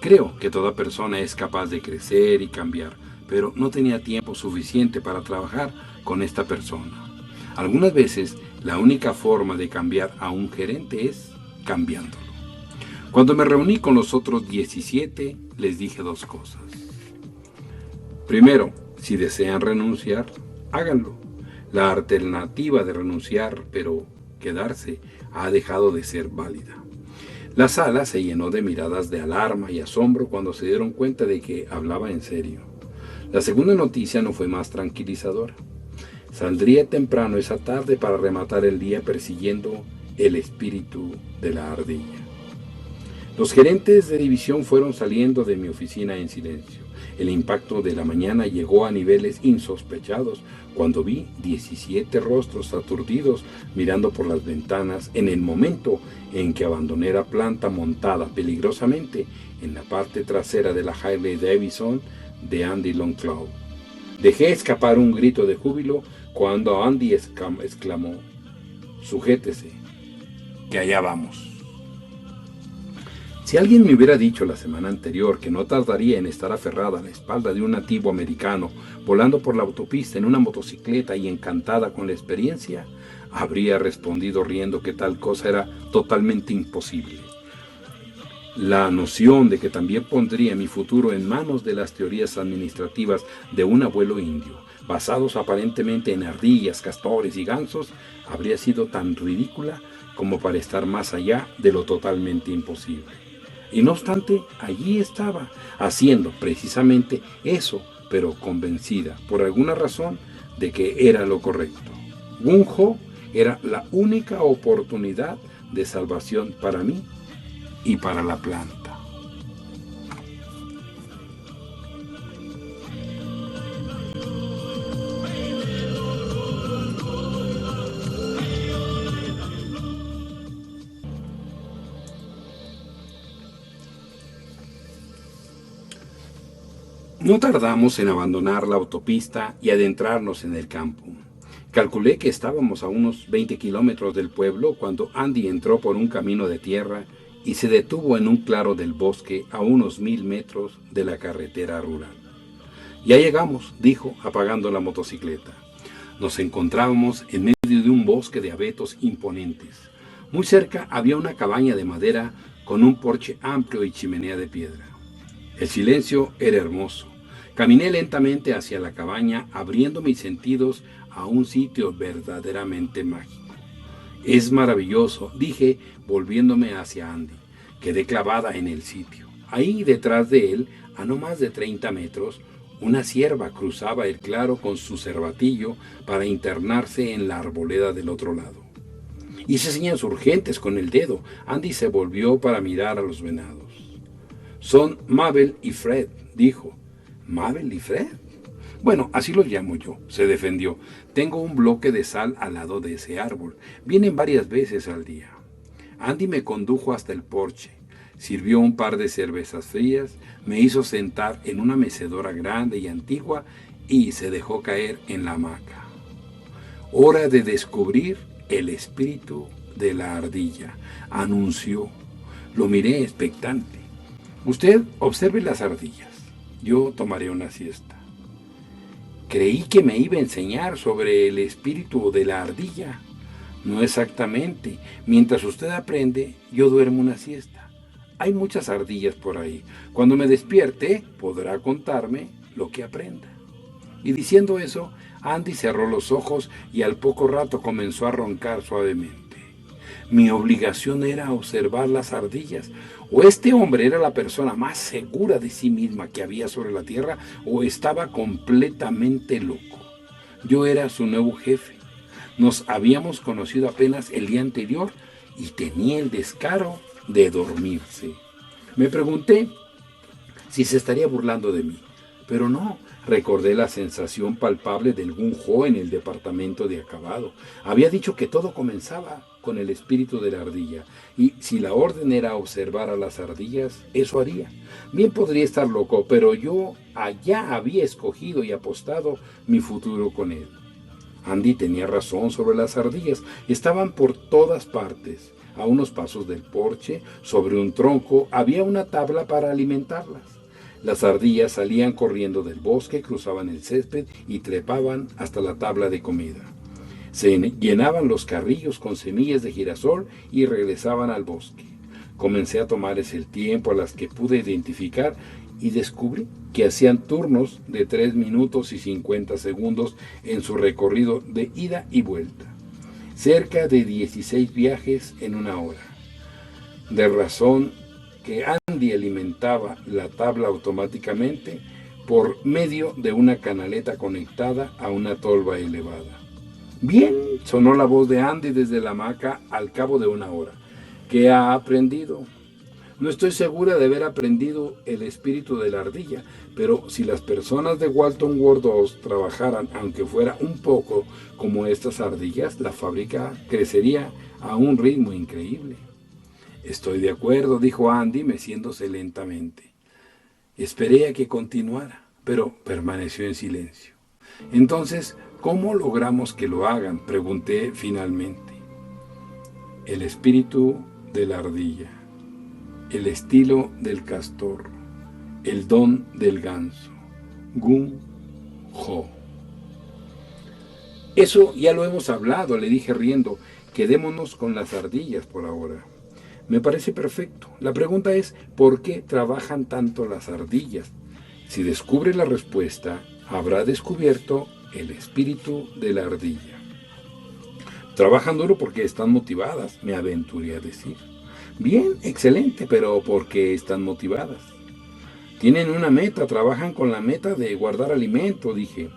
Creo que toda persona es capaz de crecer y cambiar, pero no tenía tiempo suficiente para trabajar con esta persona. Algunas veces la única forma de cambiar a un gerente es cambiándolo. Cuando me reuní con los otros 17, les dije 2 cosas. Primero, si desean renunciar, háganlo. La alternativa de renunciar, pero quedarse, ha dejado de ser válida. La sala se llenó de miradas de alarma y asombro cuando se dieron cuenta de que hablaba en serio. La segunda noticia no fue más tranquilizadora. Saldría temprano esa tarde para rematar el día persiguiendo el espíritu de la ardilla. Los gerentes de división fueron saliendo de mi oficina en silencio. El impacto de la mañana llegó a niveles insospechados cuando vi 17 rostros aturdidos mirando por las ventanas en el momento en que abandoné la planta montada peligrosamente en la parte trasera de la Harley Davidson de Andy Longclaw. Dejé escapar un grito de júbilo cuando Andy exclamó: «Sujétese, que allá vamos». Si alguien me hubiera dicho la semana anterior que no tardaría en estar aferrada a la espalda de un nativo americano, volando por la autopista en una motocicleta y encantada con la experiencia, habría respondido riendo que tal cosa era totalmente imposible. La noción de que también pondría mi futuro en manos de las teorías administrativas de un abuelo indio, basados aparentemente en ardillas, castores y gansos, habría sido tan ridícula como para estar más allá de lo totalmente imposible. Y no obstante, allí estaba, haciendo precisamente eso, pero convencida, por alguna razón, de que era lo correcto. Gung Ho era la única oportunidad de salvación para mí y para la planta. No tardamos en abandonar la autopista y adentrarnos en el campo. Calculé que estábamos a unos 20 kilómetros del pueblo cuando Andy entró por un camino de tierra y se detuvo en un claro del bosque a unos 1000 metros de la carretera rural. Ya llegamos, dijo, apagando la motocicleta. Nos encontrábamos en medio de un bosque de abetos imponentes. Muy cerca había una cabaña de madera con un porche amplio y chimenea de piedra. El silencio era hermoso. Caminé lentamente hacia la cabaña, abriendo mis sentidos a un sitio verdaderamente mágico. Es maravilloso, dije, volviéndome hacia Andy. Quedé clavada en el sitio. Ahí, detrás de él, a no más de 30 metros, una cierva cruzaba el claro con su cervatillo para internarse en la arboleda del otro lado. Hice señas urgentes con el dedo. Andy se volvió para mirar a los venados. Son Mabel y Fred, dijo. ¿Mabel y Fred? Bueno, así los llamo yo, se defendió. Tengo un bloque de sal al lado de ese árbol. Vienen varias veces al día. Andy me condujo hasta el porche. Sirvió un par de cervezas frías, me hizo sentar en una mecedora grande y antigua y se dejó caer en la hamaca. Hora de descubrir el espíritu de la ardilla, anunció. Lo miré expectante. Usted observe las ardillas. Yo tomaré una siesta. Creí que me iba a enseñar sobre el espíritu de la ardilla. No exactamente. Mientras usted aprende, yo duermo una siesta. Hay muchas ardillas por ahí. Cuando me despierte, podrá contarme lo que aprenda. Y diciendo eso, Andy cerró los ojos y al poco rato comenzó a roncar suavemente. Mi obligación era observar las ardillas. O este hombre era la persona más segura de sí misma que había sobre la tierra, o estaba completamente loco. Yo era su nuevo jefe. Nos habíamos conocido apenas el día anterior y tenía el descaro de dormirse. Me pregunté si se estaría burlando de mí, pero no. Recordé la sensación palpable del Gung-Ho en el departamento de acabado. Había dicho que todo comenzaba con el espíritu de la ardilla, y si la orden era observar a las ardillas, eso haría. Bien podría estar loco, pero yo allá había escogido y apostado mi futuro con él. Andy tenía razón sobre las ardillas. Estaban por todas partes. A unos pasos del porche, sobre un tronco, había una tabla para alimentarlas. Las ardillas salían corriendo del bosque, cruzaban el césped y trepaban hasta la tabla de comida. Se llenaban los carrillos con semillas de girasol y regresaban al bosque. Comencé a tomarles el tiempo a las que pude identificar y descubrí que hacían turnos de 3 minutos y 50 segundos en su recorrido de ida y vuelta. Cerca de 16 viajes en una hora. De razón que Andy alimentaba la tabla automáticamente por medio de una canaleta conectada a una tolva elevada. Bien, sonó la voz de Andy desde la hamaca al cabo de una hora. ¿Qué ha aprendido? No estoy segura de haber aprendido el espíritu de la ardilla, pero si las personas de Walton World 2 trabajaran, aunque fuera un poco como estas ardillas, la fábrica crecería a un ritmo increíble. Estoy de acuerdo, dijo Andy, meciéndose lentamente. Esperé a que continuara, pero permaneció en silencio. Entonces, ¿cómo logramos que lo hagan?, pregunté finalmente. El espíritu de la ardilla, el estilo del castor, el don del ganso, Gung-Ho. Eso ya lo hemos hablado, le dije riendo. Quedémonos con las ardillas por ahora. Me parece perfecto. La pregunta es, ¿por qué trabajan tanto las ardillas? Si descubre la respuesta, habrá descubierto el espíritu de la ardilla. Trabajan duro porque están motivadas, me aventuré a decir. Bien, excelente, pero ¿por qué están motivadas? Tienen una meta, trabajan con la meta de guardar alimento, dije.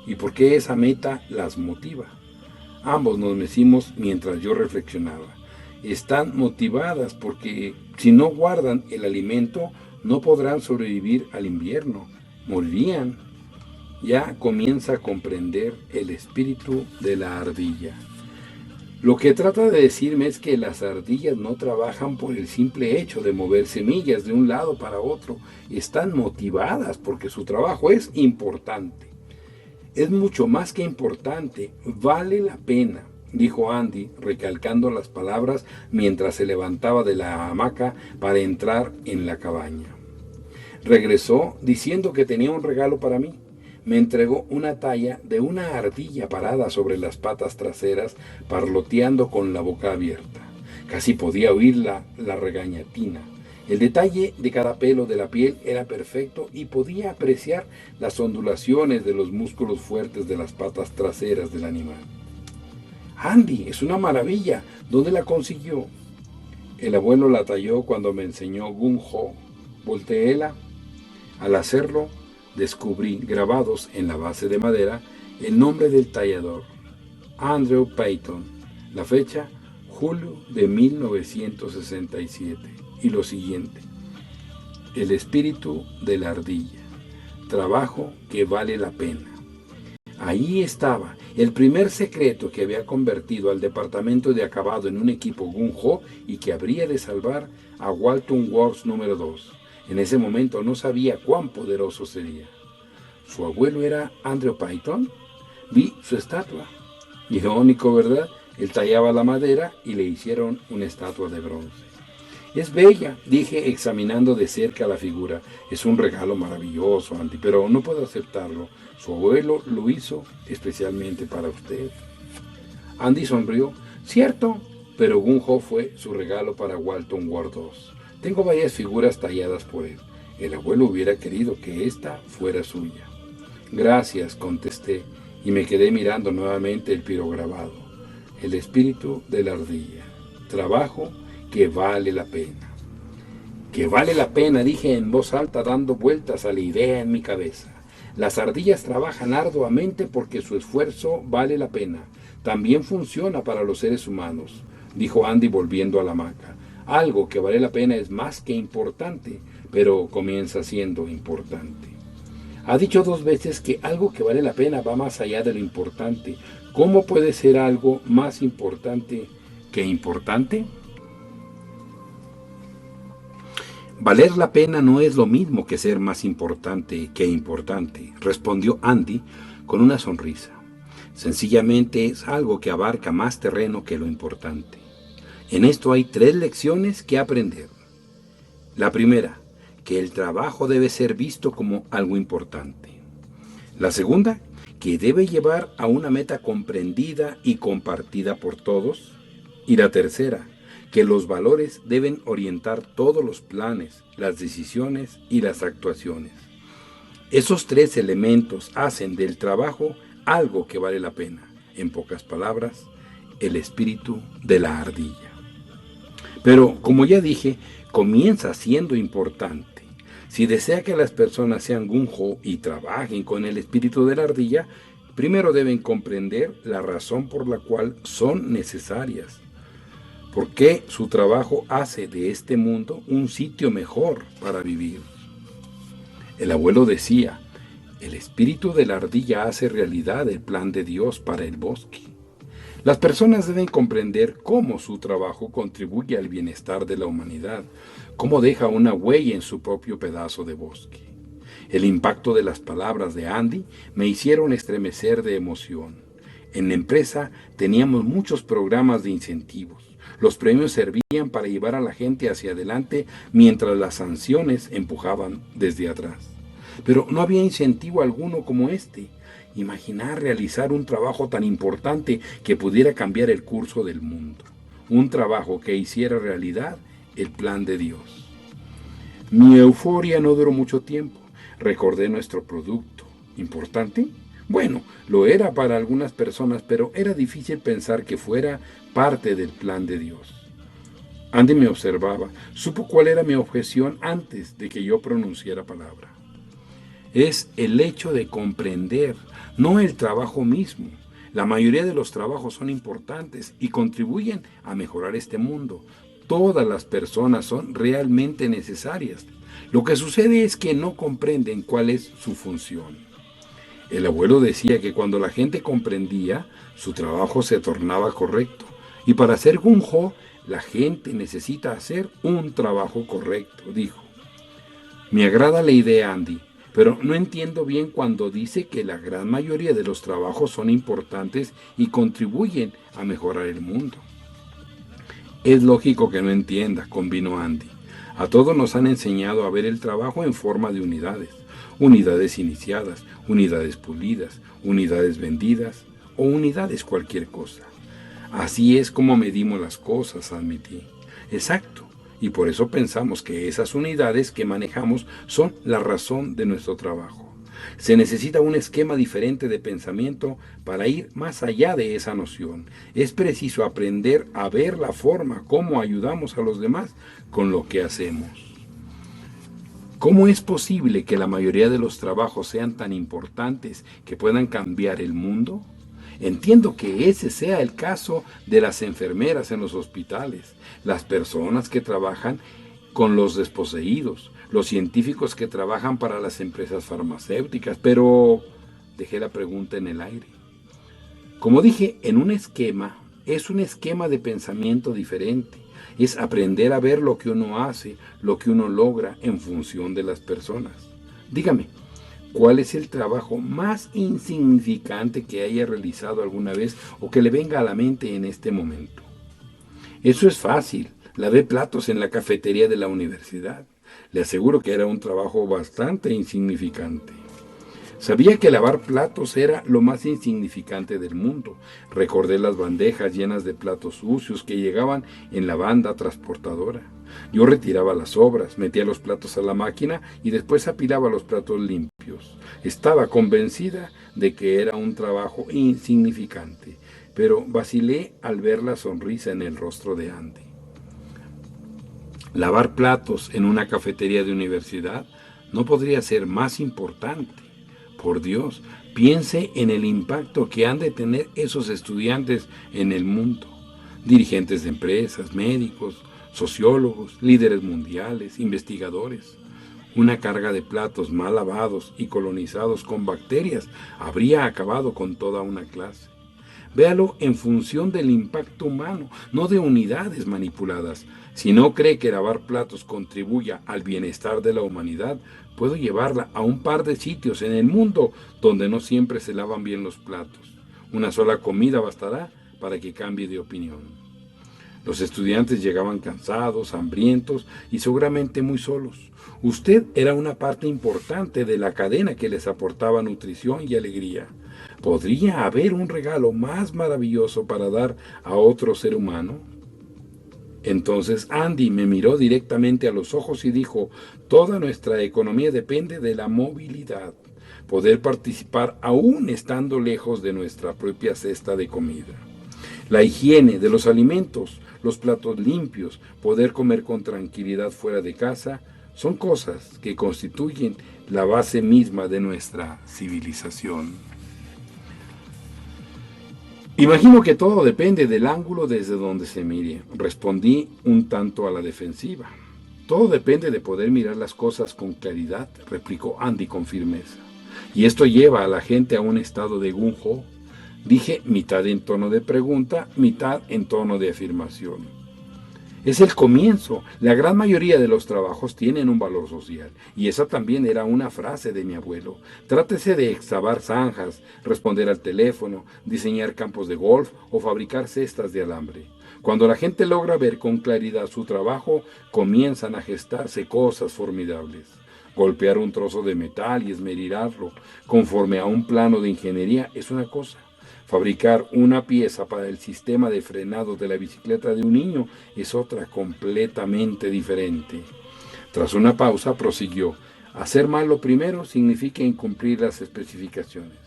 ¿Y por qué esa meta las motiva? Ambos nos mecimos mientras yo reflexionaba. Están motivadas porque si no guardan el alimento no podrán sobrevivir al invierno, morirían. Ya comienza a comprender el espíritu de la ardilla. Lo que trata de decirme es que las ardillas no trabajan por el simple hecho de mover semillas de un lado para otro. Están motivadas porque su trabajo es importante. Es mucho más que importante, vale la pena. dijo Andy, recalcando las palabras mientras se levantaba de la hamaca para entrar en la cabaña. Regresó diciendo que tenía un regalo para mí. Me entregó una talla de una ardilla parada sobre las patas traseras, parloteando con la boca abierta. Casi podía oír la regañatina. El detalle de cada pelo de la piel era perfecto y podía apreciar las ondulaciones de los músculos fuertes de las patas traseras del animal. Andy, es una maravilla. ¿Dónde la consiguió? El abuelo la talló cuando me enseñó Gung Ho. Volteéla. Al hacerlo, descubrí grabados en la base de madera el nombre del tallador, Andrew Payton, la fecha, julio de 1967, y lo siguiente: el espíritu de la ardilla, trabajo que vale la pena. Ahí estaba el primer secreto que había convertido al departamento de acabado en un equipo Gung Ho y que habría de salvar a Walton Works número 2. En ese momento no sabía cuán poderoso sería. ¿Su abuelo era Andrew Payton? Vi su estatua. Irónico, ¿verdad? Él tallaba la madera y le hicieron una estatua de bronce. Es bella, dije examinando de cerca la figura. Es un regalo maravilloso, Andy, pero no puedo aceptarlo. Su abuelo lo hizo especialmente para usted. Andy sonrió. Cierto, pero Gung Ho fue su regalo para Walton Ward 2. Tengo varias figuras talladas por él. El abuelo hubiera querido que esta fuera suya. Gracias, contesté, y me quedé mirando nuevamente el pirograbado. El espíritu de la ardilla. Trabajo que vale la pena. Que vale la pena, dije en voz alta, dando vueltas a la idea en mi cabeza. Las ardillas trabajan arduamente porque su esfuerzo vale la pena. También funciona para los seres humanos, dijo Andy volviendo a la hamaca. Algo que vale la pena es más que importante, pero comienza siendo importante. Ha dicho 2 veces que algo que vale la pena va más allá de lo importante. ¿Cómo puede ser algo más importante que importante? Valer la pena no es lo mismo que ser más importante que importante, respondió Andy con una sonrisa. Sencillamente es algo que abarca más terreno que lo importante. En esto hay 3 lecciones que aprender. La primera, que el trabajo debe ser visto como algo importante. La segunda, que debe llevar a una meta comprendida y compartida por todos. Y la tercera, que los valores deben orientar todos los planes, las decisiones y las actuaciones. Esos 3 elementos hacen del trabajo algo que vale la pena. En pocas palabras, el espíritu de la ardilla. Pero, como ya dije, comienza siendo importante. Si desea que las personas sean Gung Ho y trabajen con el espíritu de la ardilla, primero deben comprender la razón por la cual son necesarias. ¿Por qué su trabajo hace de este mundo un sitio mejor para vivir? El abuelo decía, el espíritu de la ardilla hace realidad el plan de Dios para el bosque. Las personas deben comprender cómo su trabajo contribuye al bienestar de la humanidad, cómo deja una huella en su propio pedazo de bosque. El impacto de las palabras de Andy me hicieron estremecer de emoción. En la empresa teníamos muchos programas de incentivos. Los premios servían para llevar a la gente hacia adelante mientras las sanciones empujaban desde atrás. Pero no había incentivo alguno como este. Imaginar realizar un trabajo tan importante que pudiera cambiar el curso del mundo. Un trabajo que hiciera realidad el plan de Dios. Mi euforia no duró mucho tiempo. Recordé nuestro producto. ¿Importante? Bueno, lo era para algunas personas, pero era difícil pensar que fuera parte del plan de Dios. Andy me observaba. Supo cuál era mi objeción antes de que yo pronunciara palabra. Es el hecho de comprender, no el trabajo mismo. La mayoría de los trabajos son importantes y contribuyen a mejorar este mundo. Todas las personas son realmente necesarias. Lo que sucede es que no comprenden cuál es su función. El abuelo decía que cuando la gente comprendía, su trabajo se tornaba correcto. Y para ser Gung Ho, la gente necesita hacer un trabajo correcto, dijo. Me agrada la idea, Andy. pero no entiendo bien cuando dice que la gran mayoría de los trabajos son importantes y contribuyen a mejorar el mundo. Es lógico que no entienda, convino Andy. A todos nos han enseñado a ver el trabajo en forma de unidades. Unidades iniciadas, unidades pulidas, unidades vendidas o unidades cualquier cosa. Así es como medimos las cosas, admití. Exacto. Y por eso pensamos que esas unidades que manejamos son la razón de nuestro trabajo. Se necesita un esquema diferente de pensamiento para ir más allá de esa noción. Es preciso aprender a ver la forma como ayudamos a los demás con lo que hacemos. ¿Cómo es posible que la mayoría de los trabajos sean tan importantes que puedan cambiar el mundo? Entiendo que ese sea el caso de las enfermeras en los hospitales, las personas que trabajan con los desposeídos, los científicos que trabajan para las empresas farmacéuticas, pero dejé la pregunta en el aire. Como dije, en un esquema, es un esquema de pensamiento diferente. Es aprender a ver lo que uno hace, lo que uno logra en función de las personas. Dígame, ¿cuál es el trabajo más insignificante que haya realizado alguna vez o que le venga a la mente en este momento? Eso es fácil. Lavé platos en la cafetería de la universidad. Le aseguro que era un trabajo bastante insignificante. Sabía que lavar platos era lo más insignificante del mundo. Recordé las bandejas llenas de platos sucios que llegaban en la banda transportadora. Yo retiraba las sobras, metía los platos a la máquina y después apilaba los platos limpios. Estaba convencida de que era un trabajo insignificante, pero vacilé al ver la sonrisa en el rostro de Andy. Lavar platos en una cafetería de universidad no podría ser más importante. Por Dios, piense en el impacto que han de tener esos estudiantes en el mundo. Dirigentes de empresas, médicos, sociólogos, líderes mundiales, investigadores. Una carga de platos mal lavados y colonizados con bacterias habría acabado con toda una clase. Véalo en función del impacto humano, no de unidades manipuladas. Si no cree que lavar platos contribuya al bienestar de la humanidad, puedo llevarla a un par de sitios en el mundo donde no siempre se lavan bien los platos. Una sola comida bastará para que cambie de opinión. Los estudiantes llegaban cansados, hambrientos y seguramente muy solos. Usted era una parte importante de la cadena que les aportaba nutrición y alegría. ¿Podría haber un regalo más maravilloso para dar a otro ser humano? Entonces Andy me miró directamente a los ojos y dijo, toda nuestra economía depende de la movilidad, poder participar aún estando lejos de nuestra propia cesta de comida. La higiene de los alimentos, los platos limpios, poder comer con tranquilidad fuera de casa, son cosas que constituyen la base misma de nuestra civilización. Imagino que todo depende del ángulo desde donde se mire, respondí un tanto a la defensiva. Todo depende de poder mirar las cosas con claridad, replicó Andy con firmeza. Y esto lleva a la gente a un estado de gung-ho. Dije mitad en tono de pregunta, mitad en tono de afirmación. Es el comienzo. La gran mayoría de los trabajos tienen un valor social. Y esa también era una frase de mi abuelo. Trátese de excavar zanjas, responder al teléfono, diseñar campos de golf o fabricar cestas de alambre. Cuando la gente logra ver con claridad su trabajo, comienzan a gestarse cosas formidables. Golpear un trozo de metal y esmerirarlo conforme a un plano de ingeniería es una cosa. Fabricar una pieza para el sistema de frenado de la bicicleta de un niño es otra completamente diferente. Tras una pausa prosiguió. Hacer mal lo primero significa incumplir las especificaciones.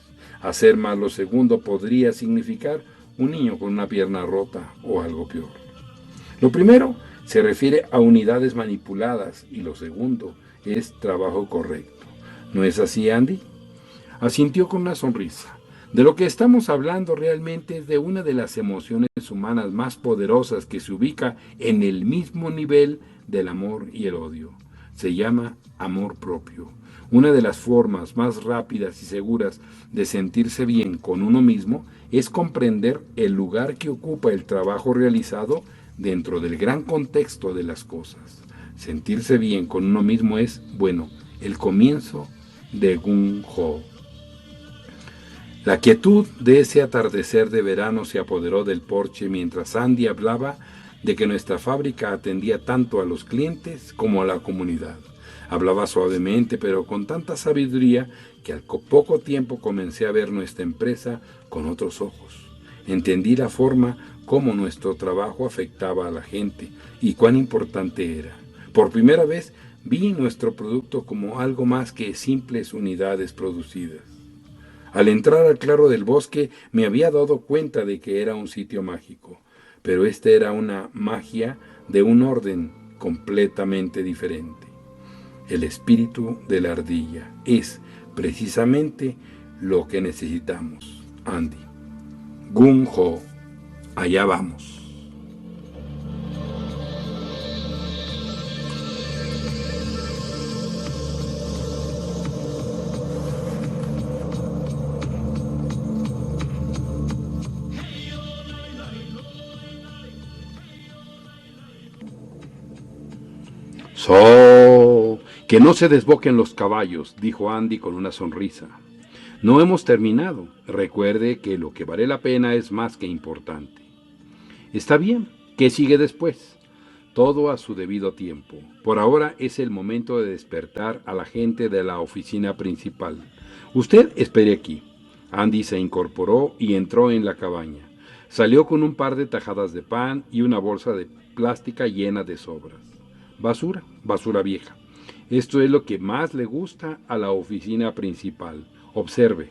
Hacer mal lo segundo podría significar un niño con una pierna rota o algo peor. Lo primero se refiere a unidades manipuladas y lo segundo es trabajo correcto. ¿No es así, Andy? Asintió con una sonrisa. De lo que estamos hablando realmente es de una de las emociones humanas más poderosas que se ubica en el mismo nivel del amor y el odio. Se llama amor propio. Una de las formas más rápidas y seguras de sentirse bien con uno mismo es comprender el lugar que ocupa el trabajo realizado dentro del gran contexto de las cosas. Sentirse bien con uno mismo es, bueno, el comienzo de Gung Ho. La quietud de ese atardecer de verano se apoderó del porche mientras Andy hablaba de que nuestra fábrica atendía tanto a los clientes como a la comunidad. Hablaba suavemente, pero con tanta sabiduría que al poco tiempo comencé a ver nuestra empresa con otros ojos. Entendí la forma como nuestro trabajo afectaba a la gente y cuán importante era. Por primera vez vi nuestro producto como algo más que simples unidades producidas. Al entrar al claro del bosque me había dado cuenta de que era un sitio mágico, pero esta era una magia de un orden completamente diferente. El espíritu de la ardilla es precisamente lo que necesitamos, Andy. Gung Ho, allá vamos. ¡So! Que no se desboquen los caballos, dijo Andy con una sonrisa. No hemos terminado. Recuerde que lo que vale la pena es más que importante. Está bien. ¿Qué sigue después? Todo a su debido tiempo. Por ahora es el momento de despertar a la gente de la oficina principal. Usted espere aquí. Andy se incorporó y entró en la cabaña. Salió con un par de tajadas de pan y una bolsa de plástica llena de sobras. Basura, basura vieja. Esto es lo que más le gusta a la oficina principal. Observe.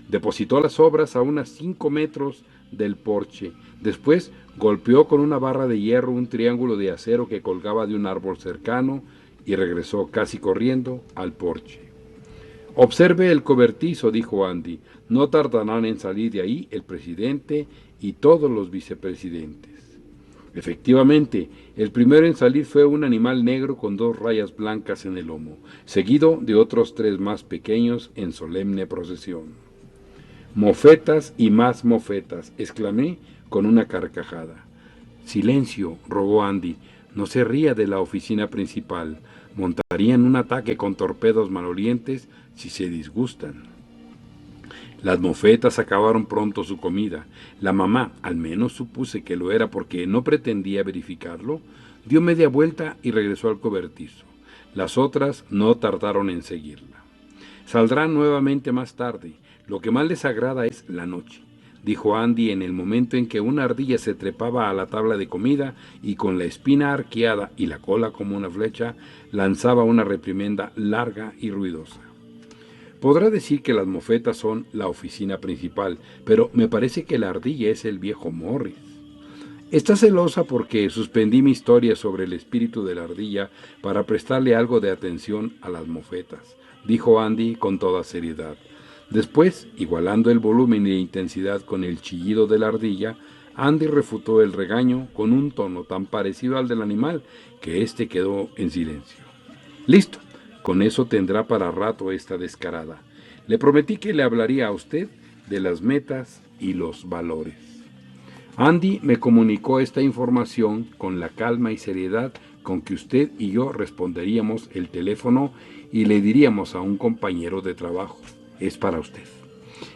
Depositó las sobras a unos 5 metros del porche. Después golpeó con una barra de hierro un triángulo de acero que colgaba de un árbol cercano y regresó casi corriendo al porche. Observe el cobertizo, dijo Andy. No tardarán en salir de ahí el presidente y todos los vicepresidentes. Efectivamente, el primero en salir fue un animal negro con 2 rayas blancas en el lomo, seguido de otros 3 más pequeños en solemne procesión. Mofetas y más mofetas, exclamé con una carcajada. Silencio, rogó Andy. No se ría de la oficina principal. Montarían un ataque con torpedos malolientes si se disgustan. Las mofetas acabaron pronto su comida. La mamá, al menos supuse que lo era porque no pretendía verificarlo, dio media vuelta y regresó al cobertizo. Las otras no tardaron en seguirla. Saldrán nuevamente más tarde. Lo que más les agrada es la noche, dijo Andy en el momento en que una ardilla se trepaba a la tabla de comida y con la espina arqueada y la cola como una flecha lanzaba una reprimenda larga y ruidosa. Podrá decir que las mofetas son la oficina principal, pero me parece que la ardilla es el viejo Morris. Está celosa porque suspendí mi historia sobre el espíritu de la ardilla para prestarle algo de atención a las mofetas, dijo Andy con toda seriedad. Después, igualando el volumen y la intensidad con el chillido de la ardilla, Andy refutó el regaño con un tono tan parecido al del animal que éste quedó en silencio. Listo. Con eso tendrá para rato esta descarada. Le prometí que le hablaría a usted de las metas y los valores. Andy me comunicó esta información con la calma y seriedad con que usted y yo responderíamos el teléfono y le diríamos a un compañero de trabajo, es para usted.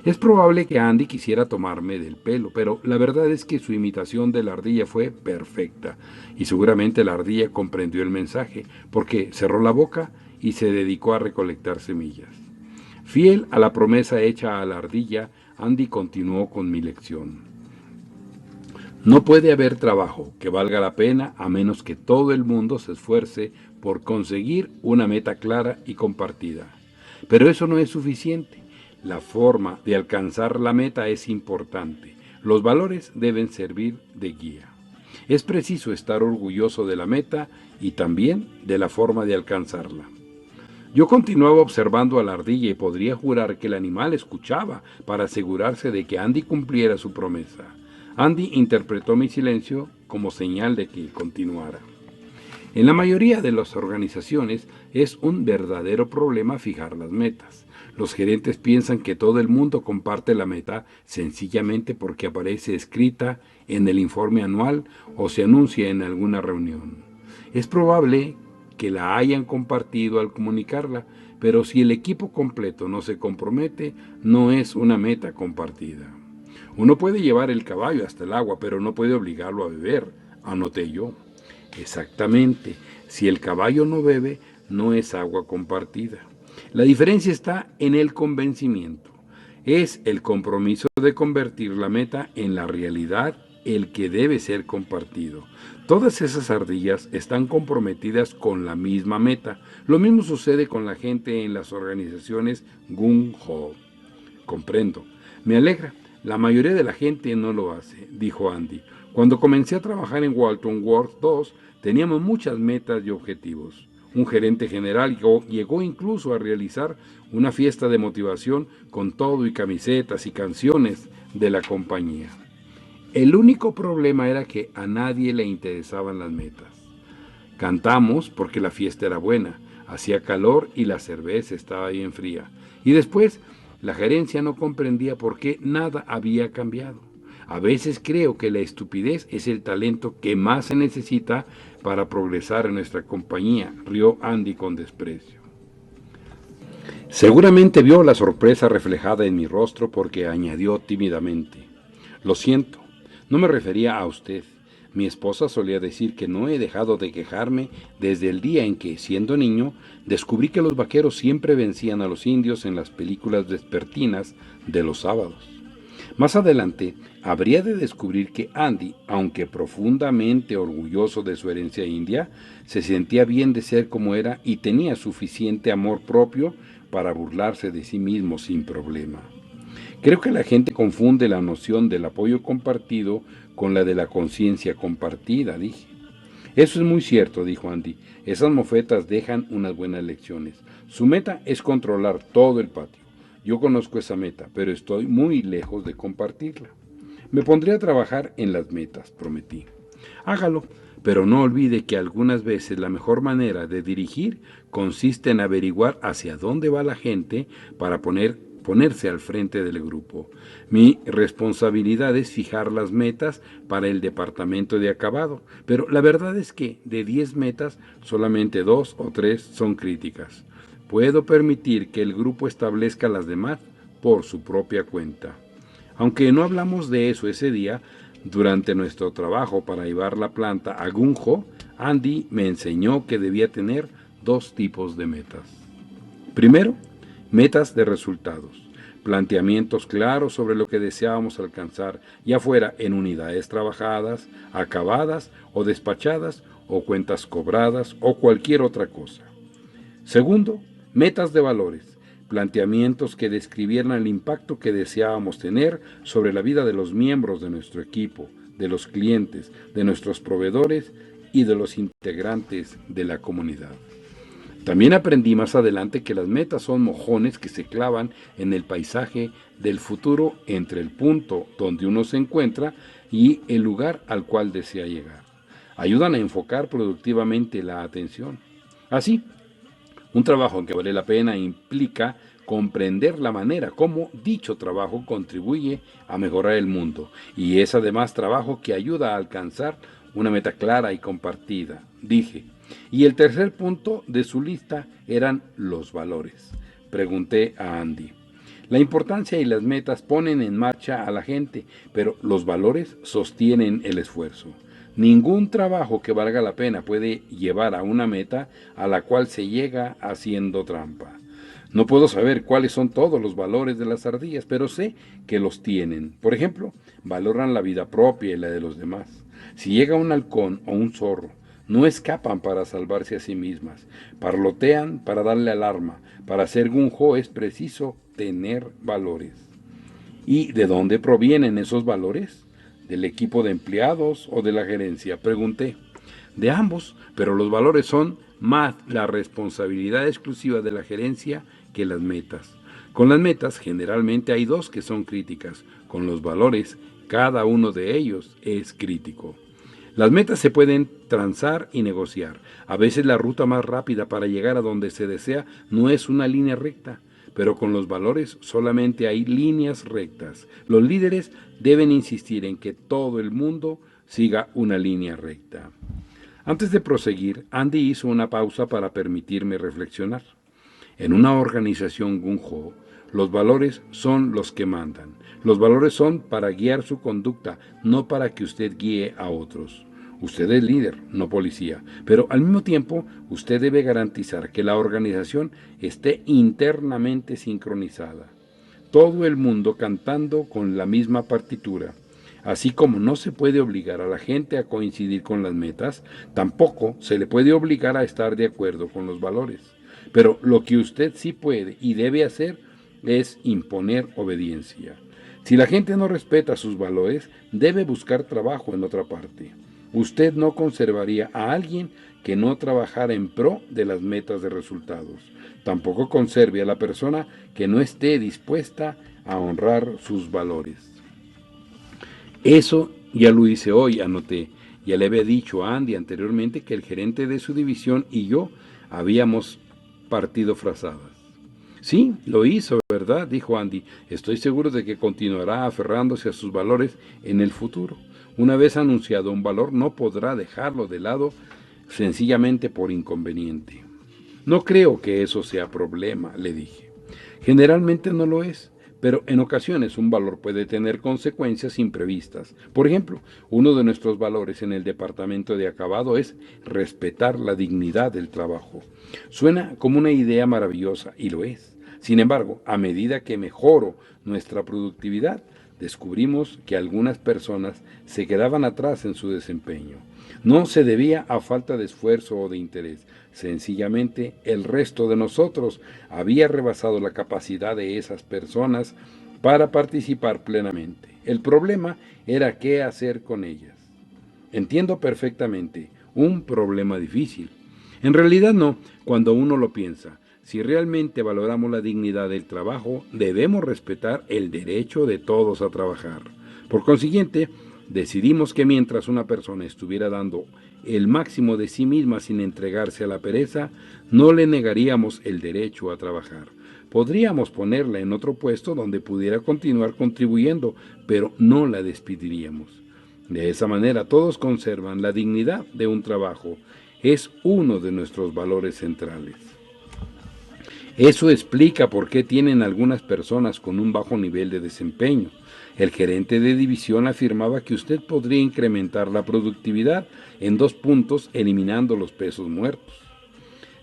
Es probable que Andy quisiera tomarme del pelo, pero la verdad es que su imitación de la ardilla fue perfecta y seguramente la ardilla comprendió el mensaje porque cerró la boca y se dedicó a recolectar semillas. Fiel a la promesa hecha a la ardilla, Andy continuó con mi lección. No puede haber trabajo que valga la pena a menos que todo el mundo se esfuerce por conseguir una meta clara y compartida. Pero eso no es suficiente. La forma de alcanzar la meta es importante. Los valores deben servir de guía. Es preciso estar orgulloso de la meta y también de la forma de alcanzarla. Yo continuaba observando a la ardilla y podría jurar que el animal escuchaba para asegurarse de que Andy cumpliera su promesa. Andy interpretó mi silencio como señal de que continuara. En la mayoría de las organizaciones es un verdadero problema fijar las metas. Los gerentes piensan que todo el mundo comparte la meta sencillamente porque aparece escrita en el informe anual o se anuncia en alguna reunión. Es probable que la hayan compartido al comunicarla, pero si el equipo completo no se compromete, no es una meta compartida. Uno puede llevar el caballo hasta el agua, pero no puede obligarlo a beber, anoté yo. Exactamente, si el caballo no bebe, no es agua compartida. La diferencia está en el convencimiento. Es el compromiso de convertir la meta en la realidad el que debe ser compartido. Todas esas ardillas están comprometidas con la misma meta. Lo mismo sucede con la gente en las organizaciones Gung Ho. Comprendo. Me alegra. La mayoría de la gente no lo hace, dijo Andy. Cuando comencé a trabajar en Walton Worth 2, teníamos muchas metas y objetivos. Un gerente general llegó incluso a realizar una fiesta de motivación con todo y camisetas y canciones de la compañía. El único problema era que a nadie le interesaban las metas. Cantamos porque la fiesta era buena, hacía calor y la cerveza estaba bien fría. Y después, la gerencia no comprendía por qué nada había cambiado. A veces creo que la estupidez es el talento que más se necesita para progresar en nuestra compañía, rió Andy con desprecio. Seguramente vio la sorpresa reflejada en mi rostro porque añadió tímidamente: Lo siento, no me refería a usted. Mi esposa solía decir que no he dejado de quejarme desde el día en que, siendo niño, descubrí que los vaqueros siempre vencían a los indios en las películas vespertinas de los sábados. Más adelante, habría de descubrir que Andy, aunque profundamente orgulloso de su herencia india, se sentía bien de ser como era y tenía suficiente amor propio para burlarse de sí mismo sin problema. Creo que la gente confunde la noción del apoyo compartido con la de la conciencia compartida, dije. Eso es muy cierto, dijo Andy. Esas mofetas dejan unas buenas lecciones. Su meta es controlar todo el patio. Yo conozco esa meta, pero estoy muy lejos de compartirla. Me pondré a trabajar en las metas, prometí. Hágalo, pero no olvide que algunas veces la mejor manera de dirigir consiste en averiguar hacia dónde va la gente para ponerse al frente del grupo. Mi responsabilidad es fijar las metas para el departamento de acabado, pero la verdad es que de 10 metas, solamente 2 o 3 son críticas. Puedo permitir que el grupo establezca las demás por su propia cuenta. Aunque no hablamos de eso ese día, durante nuestro trabajo para llevar la planta a Gunjo, Andy me enseñó que debía tener 2 tipos de metas. Primero, metas de resultados, planteamientos claros sobre lo que deseábamos alcanzar, ya fuera en unidades trabajadas, acabadas o despachadas, o cuentas cobradas o cualquier otra cosa. Segundo, metas de valores, planteamientos que describieran el impacto que deseábamos tener sobre la vida de los miembros de nuestro equipo, de los clientes, de nuestros proveedores y de los integrantes de la comunidad. También aprendí más adelante que las metas son mojones que se clavan en el paisaje del futuro entre el punto donde uno se encuentra y el lugar al cual desea llegar. Ayudan a enfocar productivamente la atención. Así, un trabajo que vale la pena implica comprender la manera como dicho trabajo contribuye a mejorar el mundo, y es además trabajo que ayuda a alcanzar una meta clara y compartida, dije. Y el tercer punto de su lista eran los valores. Pregunté a Andy. La importancia y las metas ponen en marcha a la gente, pero los valores sostienen el esfuerzo. Ningún trabajo que valga la pena puede llevar a una meta a la cual se llega haciendo trampa. No puedo saber cuáles son todos los valores de las ardillas, pero sé que los tienen. Por ejemplo, valoran la vida propia y la de los demás. Si llega un halcón o un zorro, no escapan para salvarse a sí mismas. Parlotean para darle alarma. Para ser gunjo es preciso tener valores. ¿Y de dónde provienen esos valores? ¿Del equipo de empleados o de la gerencia? Pregunté. De ambos, pero los valores son más la responsabilidad exclusiva de la gerencia que las metas. Con las metas generalmente hay 2 que son críticas. Con los valores, cada uno de ellos es crítico. Las metas se pueden transar y negociar. A veces la ruta más rápida para llegar a donde se desea no es una línea recta, pero con los valores solamente hay líneas rectas. Los líderes deben insistir en que todo el mundo siga una línea recta. Antes de proseguir, Andy hizo una pausa para permitirme reflexionar. En una organización Gung-Ho, los valores son los que mandan. Los valores son para guiar su conducta, no para que usted guíe a otros. Usted es líder, no policía, pero al mismo tiempo usted debe garantizar que la organización esté internamente sincronizada. Todo el mundo cantando con la misma partitura. Así como no se puede obligar a la gente a coincidir con las metas, tampoco se le puede obligar a estar de acuerdo con los valores. Pero lo que usted sí puede y debe hacer es imponer obediencia. Si la gente no respeta sus valores, debe buscar trabajo en otra parte. Usted no conservaría a alguien que no trabajara en pro de las metas de resultados. Tampoco conserve a la persona que no esté dispuesta a honrar sus valores. Eso ya lo hice hoy, anoté. Ya le había dicho a Andy anteriormente que el gerente de su división y yo habíamos partido frazadas. Sí, lo hizo, ¿verdad? Dijo Andy. Estoy seguro de que continuará aferrándose a sus valores en el futuro. Una vez anunciado un valor, no podrá dejarlo de lado sencillamente por inconveniente. No creo que eso sea problema, le dije. Generalmente no lo es, pero en ocasiones un valor puede tener consecuencias imprevistas. Por ejemplo, uno de nuestros valores en el departamento de acabado es respetar la dignidad del trabajo. Suena como una idea maravillosa, y lo es. Sin embargo, a medida que mejoro nuestra productividad, descubrimos que algunas personas se quedaban atrás en su desempeño. No se debía a falta de esfuerzo o de interés. Sencillamente, el resto de nosotros había rebasado la capacidad de esas personas para participar plenamente. El problema era qué hacer con ellas. Entiendo perfectamente, un problema difícil. En realidad no, cuando uno lo piensa. Si realmente valoramos la dignidad del trabajo, debemos respetar el derecho de todos a trabajar. Por consiguiente, decidimos que mientras una persona estuviera dando el máximo de sí misma sin entregarse a la pereza, no le negaríamos el derecho a trabajar. Podríamos ponerla en otro puesto donde pudiera continuar contribuyendo, pero no la despediríamos. De esa manera todos conservan la dignidad de un trabajo. Es uno de nuestros valores centrales. Eso explica por qué tienen algunas personas con un bajo nivel de desempeño. El gerente de división afirmaba que usted podría incrementar la productividad en 2 puntos eliminando los pesos muertos.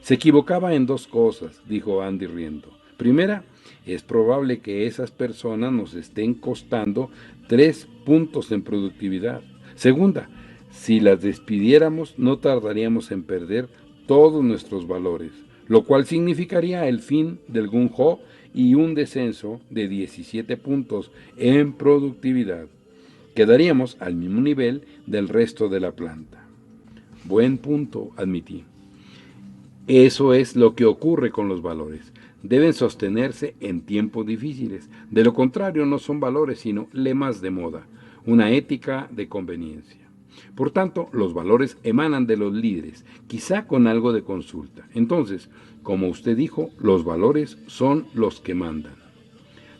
Se equivocaba en 2 cosas, dijo Andy riendo. Primera, es probable que esas personas nos estén costando 3 puntos en productividad. Segunda, si las despidiéramos no tardaríamos en perder todos nuestros valores, lo cual significaría el fin del Gung-Ho y un descenso de 17 puntos en productividad. Quedaríamos al mismo nivel del resto de la planta. Buen punto, admití. Eso es lo que ocurre con los valores. Deben sostenerse en tiempos difíciles. De lo contrario, no son valores, sino lemas de moda, una ética de conveniencia. Por tanto, los valores emanan de los líderes, quizá con algo de consulta. Entonces, como usted dijo, los valores son los que mandan.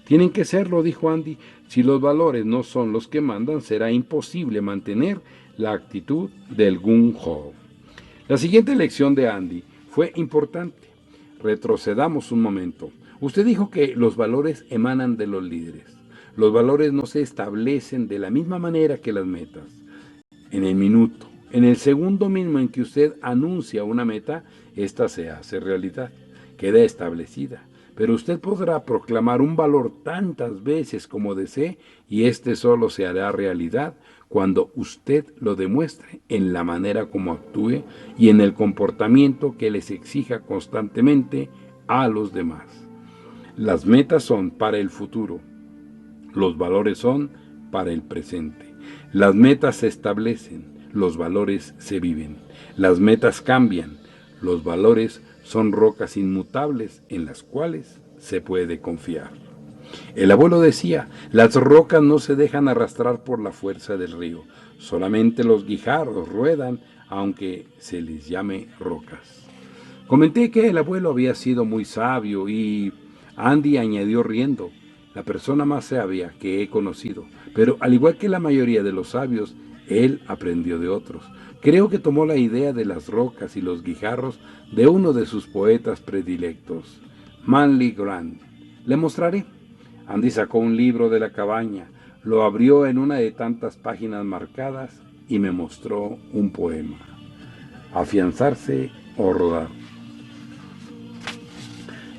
Tienen que serlo, dijo Andy. Si los valores no son los que mandan, será imposible mantener la actitud del Gung-Ho. La siguiente lección de Andy fue importante. Retrocedamos un momento. Usted dijo que los valores emanan de los líderes. Los valores no se establecen de la misma manera que las metas. En el minuto, en el segundo mismo en que usted anuncia una meta, ésta se hace realidad, queda establecida. Pero usted podrá proclamar un valor tantas veces como desee y este solo se hará realidad cuando usted lo demuestre en la manera como actúe y en el comportamiento que les exija constantemente a los demás. Las metas son para el futuro, los valores son para el presente. Las metas se establecen, los valores se viven. Las metas cambian, los valores son rocas inmutables en las cuales se puede confiar. El abuelo decía, las rocas no se dejan arrastrar por la fuerza del río, solamente los guijarros ruedan, aunque se les llame rocas. Comenté que el abuelo había sido muy sabio y Andy añadió riendo, la persona más sabia que he conocido, pero al igual que la mayoría de los sabios, él aprendió de otros. Creo que tomó la idea de las rocas y los guijarros de uno de sus poetas predilectos, Manly Grant. Le mostraré. Andy sacó un libro de la cabaña, lo abrió en una de tantas páginas marcadas y me mostró un poema. Afianzarse o rodar.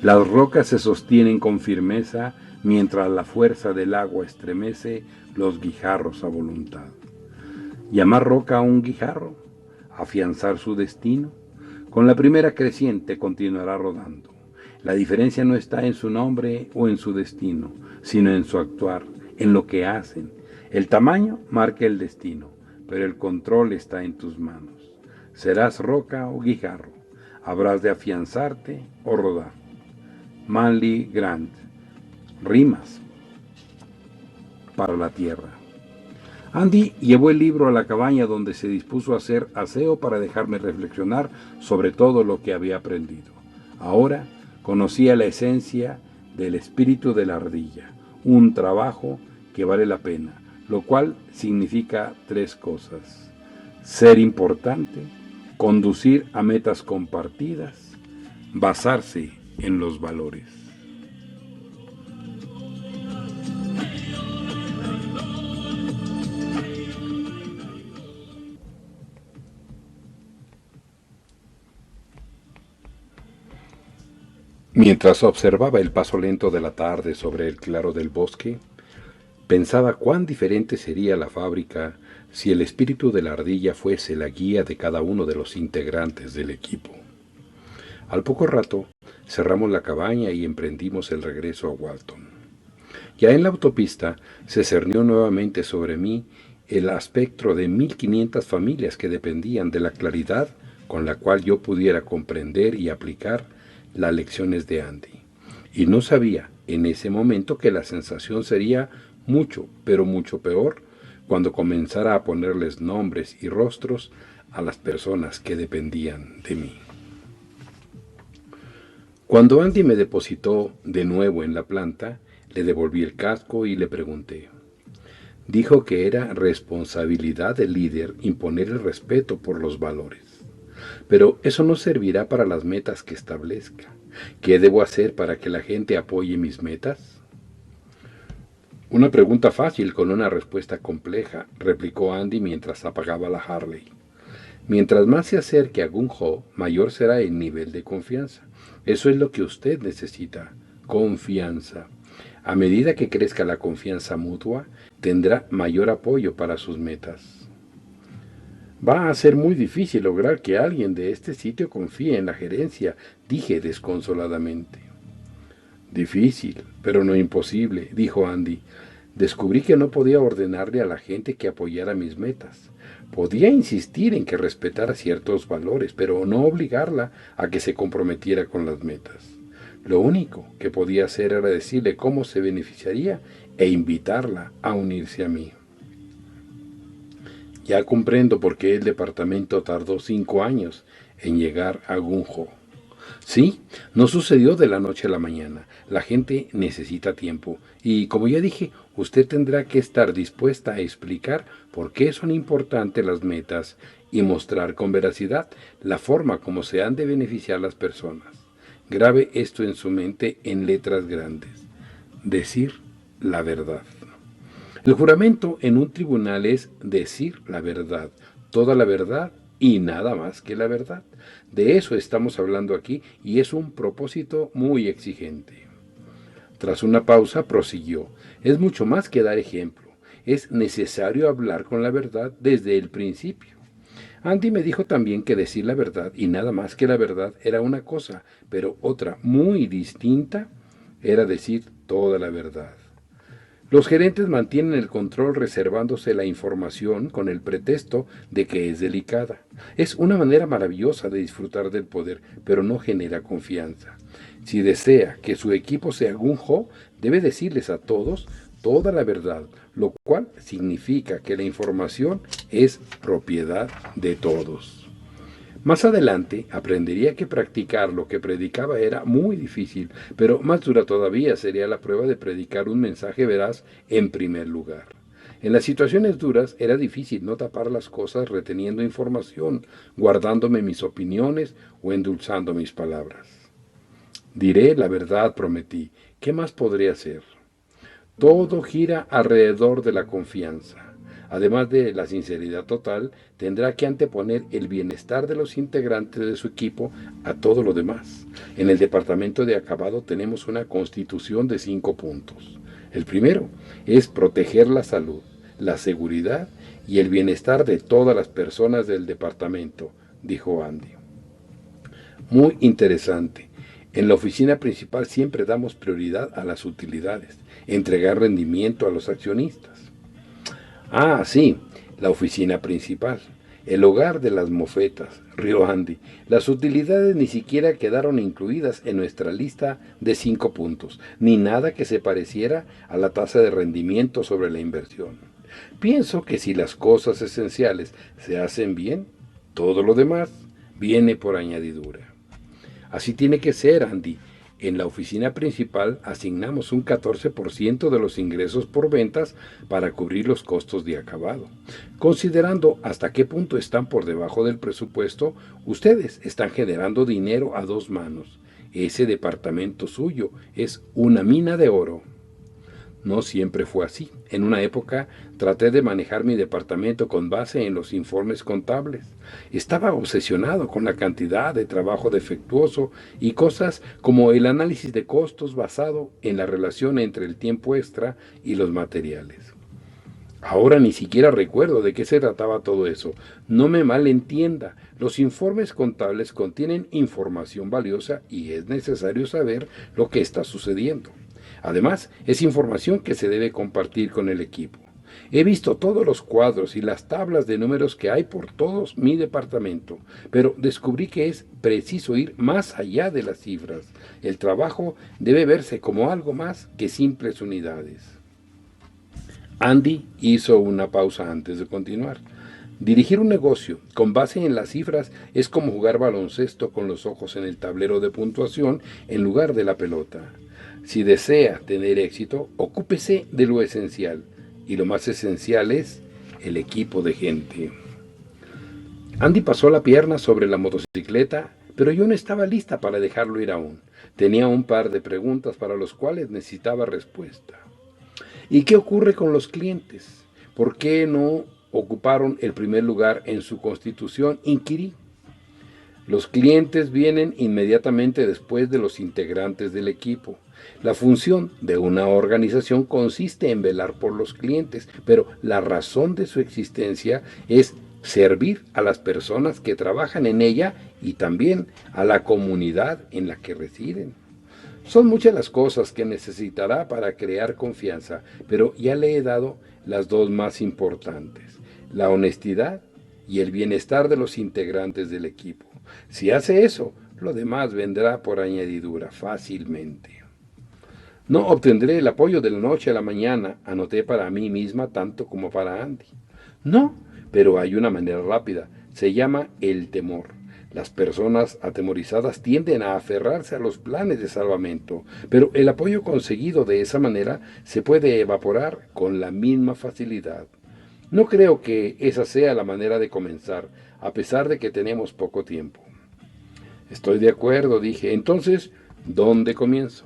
Las rocas se sostienen con firmeza mientras la fuerza del agua estremece los guijarros a voluntad. Llamar roca a un guijarro, afianzar su destino, con la primera creciente continuará rodando. La diferencia no está en su nombre o en su destino, sino en su actuar, en lo que hacen. El tamaño marca el destino, pero el control está en tus manos. Serás roca o guijarro, habrás de afianzarte o rodar. Manly Grant. Rimas para la tierra. Andy llevó el libro a la cabaña donde se dispuso a hacer aseo para dejarme reflexionar sobre todo lo que había aprendido. Ahora conocía la esencia del espíritu de la ardilla, un trabajo que vale la pena, lo cual significa 3 cosas: ser importante, conducir a metas compartidas, basarse en los valores. Mientras observaba el paso lento de la tarde sobre el claro del bosque, pensaba cuán diferente sería la fábrica si el espíritu de la ardilla fuese la guía de cada uno de los integrantes del equipo. Al poco rato, cerramos la cabaña y emprendimos el regreso a Walton. Ya en la autopista se cernió nuevamente sobre mí el espectro de 1500 familias que dependían de la claridad con la cual yo pudiera comprender y aplicar las lecciones de Andy. Y no sabía en ese momento que la sensación sería mucho, pero mucho peor cuando comenzara a ponerles nombres y rostros a las personas que dependían de mí. Cuando Andy me depositó de nuevo en la planta, le devolví el casco y le pregunté. Dijo que era responsabilidad del líder imponer el respeto por los valores. Pero eso no servirá para las metas que establezca. ¿Qué debo hacer para que la gente apoye mis metas? Una pregunta fácil con una respuesta compleja, replicó Andy mientras apagaba la Harley. Mientras más se acerque a Gung Ho, mayor será el nivel de confianza. Eso es lo que usted necesita, confianza. A medida que crezca la confianza mutua, tendrá mayor apoyo para sus metas. Va a ser muy difícil lograr que alguien de este sitio confíe en la gerencia, dije desconsoladamente. Difícil, pero no imposible, dijo Andy. Descubrí que no podía ordenarle a la gente que apoyara mis metas. Podía insistir en que respetara ciertos valores, pero no obligarla a que se comprometiera con las metas. Lo único que podía hacer era decirle cómo se beneficiaría e invitarla a unirse a mí. Ya comprendo por qué el departamento tardó 5 años en llegar a Gung Ho. Sí, no sucedió de la noche a la mañana. La gente necesita tiempo. Y como ya dije, usted tendrá que estar dispuesta a explicar por qué son importantes las metas y mostrar con veracidad la forma como se han de beneficiar las personas. Grabe esto en su mente en letras grandes. Decir la verdad. El juramento en un tribunal es decir la verdad, toda la verdad y nada más que la verdad. De eso estamos hablando aquí y es un propósito muy exigente. Tras una pausa prosiguió. Es mucho más que dar ejemplo. Es necesario hablar con la verdad desde el principio. Andy me dijo también que decir la verdad y nada más que la verdad era una cosa, pero otra muy distinta era decir toda la verdad. Los gerentes mantienen el control reservándose la información con el pretexto de que es delicada. Es una manera maravillosa de disfrutar del poder, pero no genera confianza. Si desea que su equipo sea Gung Ho, debe decirles a todos toda la verdad, lo cual significa que la información es propiedad de todos. Más adelante aprendería que practicar lo que predicaba era muy difícil, pero más dura todavía sería la prueba de predicar un mensaje veraz en primer lugar. En las situaciones duras era difícil no tapar las cosas reteniendo información, guardándome mis opiniones o endulzando mis palabras. Diré la verdad, prometí. ¿Qué más podría hacer? Todo gira alrededor de la confianza. Además de la sinceridad total, tendrá que anteponer el bienestar de los integrantes de su equipo a todo lo demás. En el departamento de acabado tenemos una constitución de 5 puntos. El primero es proteger la salud, la seguridad y el bienestar de todas las personas del departamento, dijo Andy. Muy interesante. En la oficina principal siempre damos prioridad a las utilidades, entregar rendimiento a los accionistas. Ah, sí, la oficina principal, el hogar de las mofetas, rió Andy. Las utilidades ni siquiera quedaron incluidas en nuestra lista de 5 puntos, ni nada que se pareciera a la tasa de rendimiento sobre la inversión. Pienso que si las cosas esenciales se hacen bien, todo lo demás viene por añadidura. Así tiene que ser, Andy. En la oficina principal asignamos un 14% de los ingresos por ventas para cubrir los costos de acabado. Considerando hasta qué punto están por debajo del presupuesto, ustedes están generando dinero a 2 manos. Ese departamento suyo es una mina de oro. No siempre fue así. En una época traté de manejar mi departamento con base en los informes contables. Estaba obsesionado con la cantidad de trabajo defectuoso y cosas como el análisis de costos basado en la relación entre el tiempo extra y los materiales. Ahora ni siquiera recuerdo de qué se trataba todo eso. No me malentienda, los informes contables contienen información valiosa y es necesario saber lo que está sucediendo. Además, es información que se debe compartir con el equipo. He visto todos los cuadros y las tablas de números que hay por todo mi departamento, pero descubrí que es preciso ir más allá de las cifras. El trabajo debe verse como algo más que simples unidades. Andy hizo una pausa antes de continuar. Dirigir un negocio con base en las cifras es como jugar baloncesto con los ojos en el tablero de puntuación en lugar de la pelota. Si desea tener éxito, ocúpese de lo esencial, y lo más esencial es el equipo de gente. Andy pasó la pierna sobre la motocicleta, pero yo no estaba lista para dejarlo ir aún. Tenía un par de preguntas para las cuales necesitaba respuesta. ¿Y qué ocurre con los clientes? ¿Por qué no ocuparon el primer lugar en su constitución? Inquirí. Los clientes vienen inmediatamente después de los integrantes del equipo. La función de una organización consiste en velar por los clientes, pero la razón de su existencia es servir a las personas que trabajan en ella y también a la comunidad en la que residen. Son muchas las cosas que necesitará para crear confianza, pero ya le he dado las 2 más importantes: la honestidad y el bienestar de los integrantes del equipo. Si hace eso, lo demás vendrá por añadidura fácilmente. No obtendré el apoyo de la noche a la mañana, anoté para mí misma tanto como para Andy. No, pero hay una manera rápida, se llama el temor. Las personas atemorizadas tienden a aferrarse a los planes de salvamento, pero el apoyo conseguido de esa manera se puede evaporar con la misma facilidad. No creo que esa sea la manera de comenzar, a pesar de que tenemos poco tiempo. Estoy de acuerdo, dije. Entonces, ¿dónde comienzo?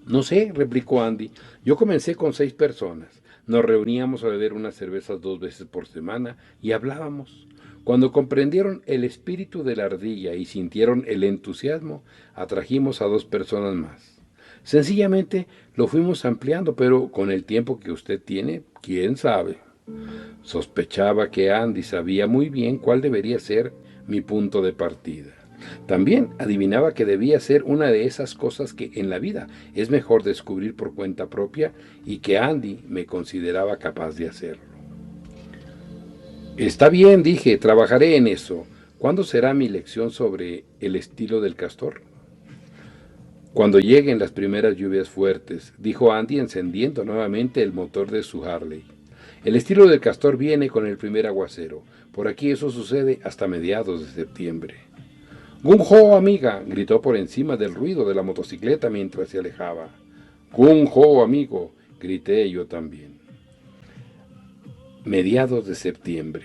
No sé, replicó Andy. Yo comencé con 6 personas. Nos reuníamos a beber unas cervezas 2 veces por semana y hablábamos. Cuando comprendieron el espíritu de la ardilla y sintieron el entusiasmo, atrajimos a 2 personas más. Sencillamente lo fuimos ampliando, pero con el tiempo que usted tiene, ¿quién sabe? Sospechaba que Andy sabía muy bien cuál debería ser mi punto de partida. También adivinaba que debía ser una de esas cosas que en la vida es mejor descubrir por cuenta propia y que Andy me consideraba capaz de hacerlo. Está bien, dije, trabajaré en eso. ¿Cuándo será mi lección sobre el estilo del castor? Cuando lleguen las primeras lluvias fuertes, dijo Andy encendiendo nuevamente el motor de su Harley. El estilo del castor viene con el primer aguacero. Por aquí eso sucede hasta mediados de septiembre. ¡Gung ho, amiga! Gritó por encima del ruido de la motocicleta mientras se alejaba. ¡Gung ho, amigo! Grité yo también. Mediados de septiembre.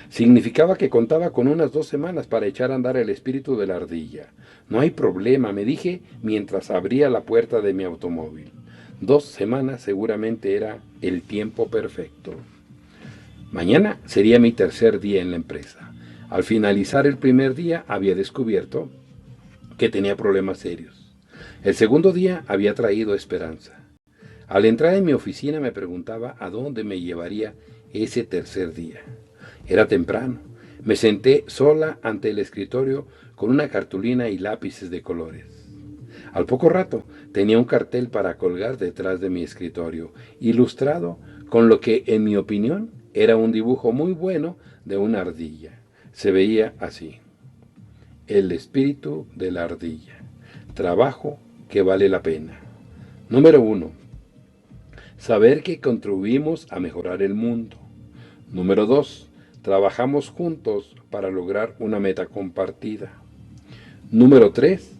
Significaba que contaba con unas 2 semanas para echar a andar el espíritu de la ardilla. No hay problema, me dije mientras abría la puerta de mi automóvil. 2 semanas seguramente era el tiempo perfecto. Mañana sería mi tercer día en la empresa. Al finalizar el primer día había descubierto que tenía problemas serios. El segundo día había traído esperanza. Al entrar en mi oficina me preguntaba a dónde me llevaría ese tercer día. Era temprano. Me senté sola ante el escritorio con una cartulina y lápices de colores. Al poco rato tenía un cartel para colgar detrás de mi escritorio, ilustrado con lo que, en mi opinión, era un dibujo muy bueno de una ardilla. Se veía así: el espíritu de la ardilla. Trabajo que vale la pena. Número 1. Saber que contribuimos a mejorar el mundo. Número 2. Trabajamos juntos para lograr una meta compartida. Número 3.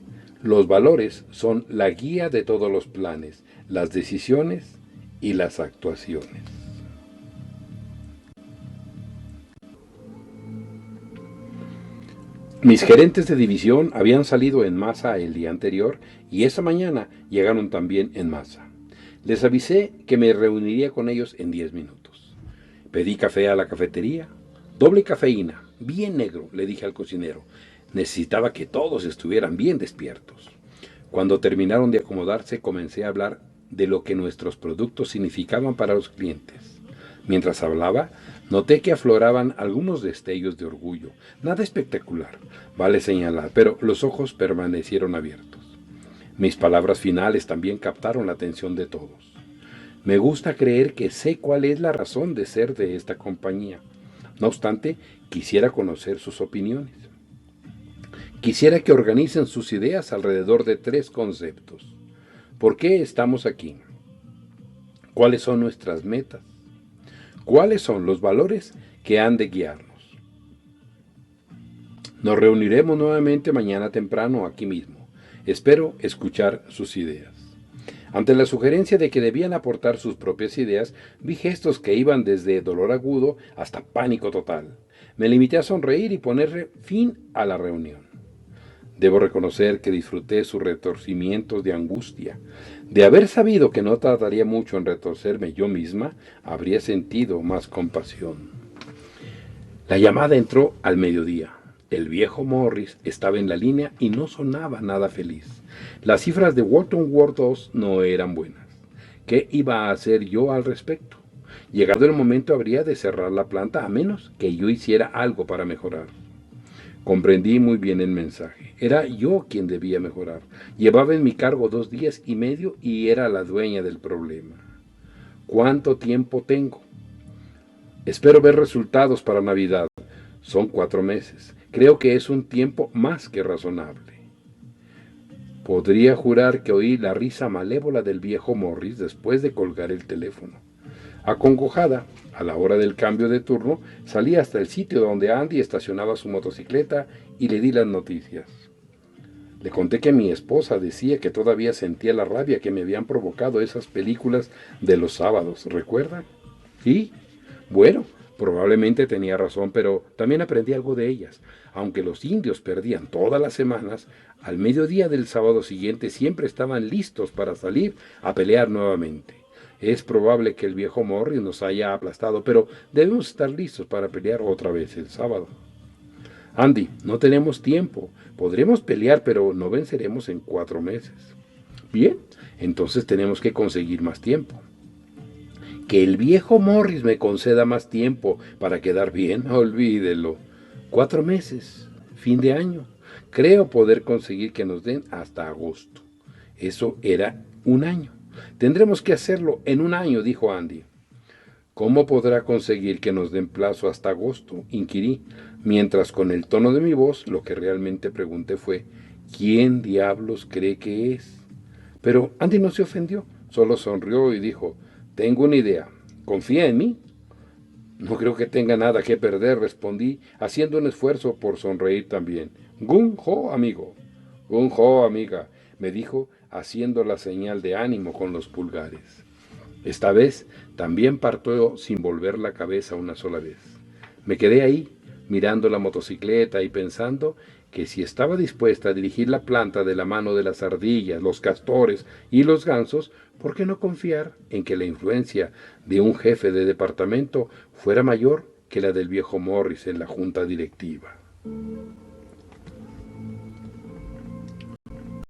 Los valores son la guía de todos los planes, las decisiones y las actuaciones. Mis gerentes de división habían salido en masa el día anterior y esa mañana llegaron también en masa. Les avisé que me reuniría con ellos en 10 minutos. Pedí café a la cafetería, doble cafeína, bien negro, le dije al cocinero. Necesitaba que todos estuvieran bien despiertos. Cuando terminaron de acomodarse, comencé a hablar de lo que nuestros productos significaban para los clientes. Mientras hablaba, noté que afloraban algunos destellos de orgullo. Nada espectacular, vale señalar, pero los ojos permanecieron abiertos. Mis palabras finales también captaron la atención de todos. Me gusta creer que sé cuál es la razón de ser de esta compañía. No obstante, quisiera conocer sus opiniones. Quisiera que organicen sus ideas alrededor de 3 conceptos. ¿Por qué estamos aquí? ¿Cuáles son nuestras metas? ¿Cuáles son los valores que han de guiarnos? Nos reuniremos nuevamente mañana temprano aquí mismo. Espero escuchar sus ideas. Ante la sugerencia de que debían aportar sus propias ideas, vi gestos que iban desde dolor agudo hasta pánico total. Me limité a sonreír y poner fin a la reunión. Debo reconocer que disfruté sus retorcimientos de angustia. De haber sabido que no tardaría mucho en retorcerme yo misma, habría sentido más compasión. La llamada entró al mediodía. El viejo Morris estaba en la línea y no sonaba nada feliz. Las cifras de Walton Ward 2 no eran buenas. ¿Qué iba a hacer yo al respecto? Llegado el momento habría de cerrar la planta a menos que yo hiciera algo para mejorar. Comprendí muy bien el mensaje. Era yo quien debía mejorar. Llevaba en mi cargo 2 días y medio y era la dueña del problema. ¿Cuánto tiempo tengo? Espero ver resultados para Navidad. Son 4 meses. Creo que es un tiempo más que razonable. Podría jurar que oí la risa malévola del viejo Morris después de colgar el teléfono. Acongojada, a la hora del cambio de turno, salí hasta el sitio donde Andy estacionaba su motocicleta y le di las noticias. Le conté que mi esposa decía que todavía sentía la rabia que me habían provocado esas películas de los sábados, ¿recuerdan? Y, bueno, probablemente tenía razón, pero también aprendí algo de ellas. Aunque los indios perdían todas las semanas, al mediodía del sábado siguiente siempre estaban listos para salir a pelear nuevamente. Es probable que el viejo Morris nos haya aplastado, pero debemos estar listos para pelear otra vez el sábado. Andy, no tenemos tiempo. Podremos pelear, pero no venceremos en 4 meses. Bien, entonces tenemos que conseguir más tiempo. Que el viejo Morris me conceda más tiempo para quedar bien, olvídelo. 4 meses, fin de año. Creo poder conseguir que nos den hasta agosto. Eso era un año. Tendremos que hacerlo en un año, dijo Andy. ¿Cómo podrá conseguir que nos den plazo hasta agosto?, inquirí, mientras con el tono de mi voz lo que realmente pregunté fue, ¿quién diablos cree que es? Pero Andy no se ofendió, solo sonrió y dijo, tengo una idea, ¿confía en mí? No creo que tenga nada que perder, respondí, haciendo un esfuerzo por sonreír también. Gung ho, amigo. Gung ho, amiga, me dijo, haciendo la señal de ánimo con los pulgares. Esta vez también partió sin volver la cabeza una sola vez. Me quedé ahí, mirando la motocicleta y pensando que si estaba dispuesta a dirigir la planta de la mano de las ardillas, los castores y los gansos, ¿por qué no confiar en que la influencia de un jefe de departamento fuera mayor que la del viejo Morris en la junta directiva?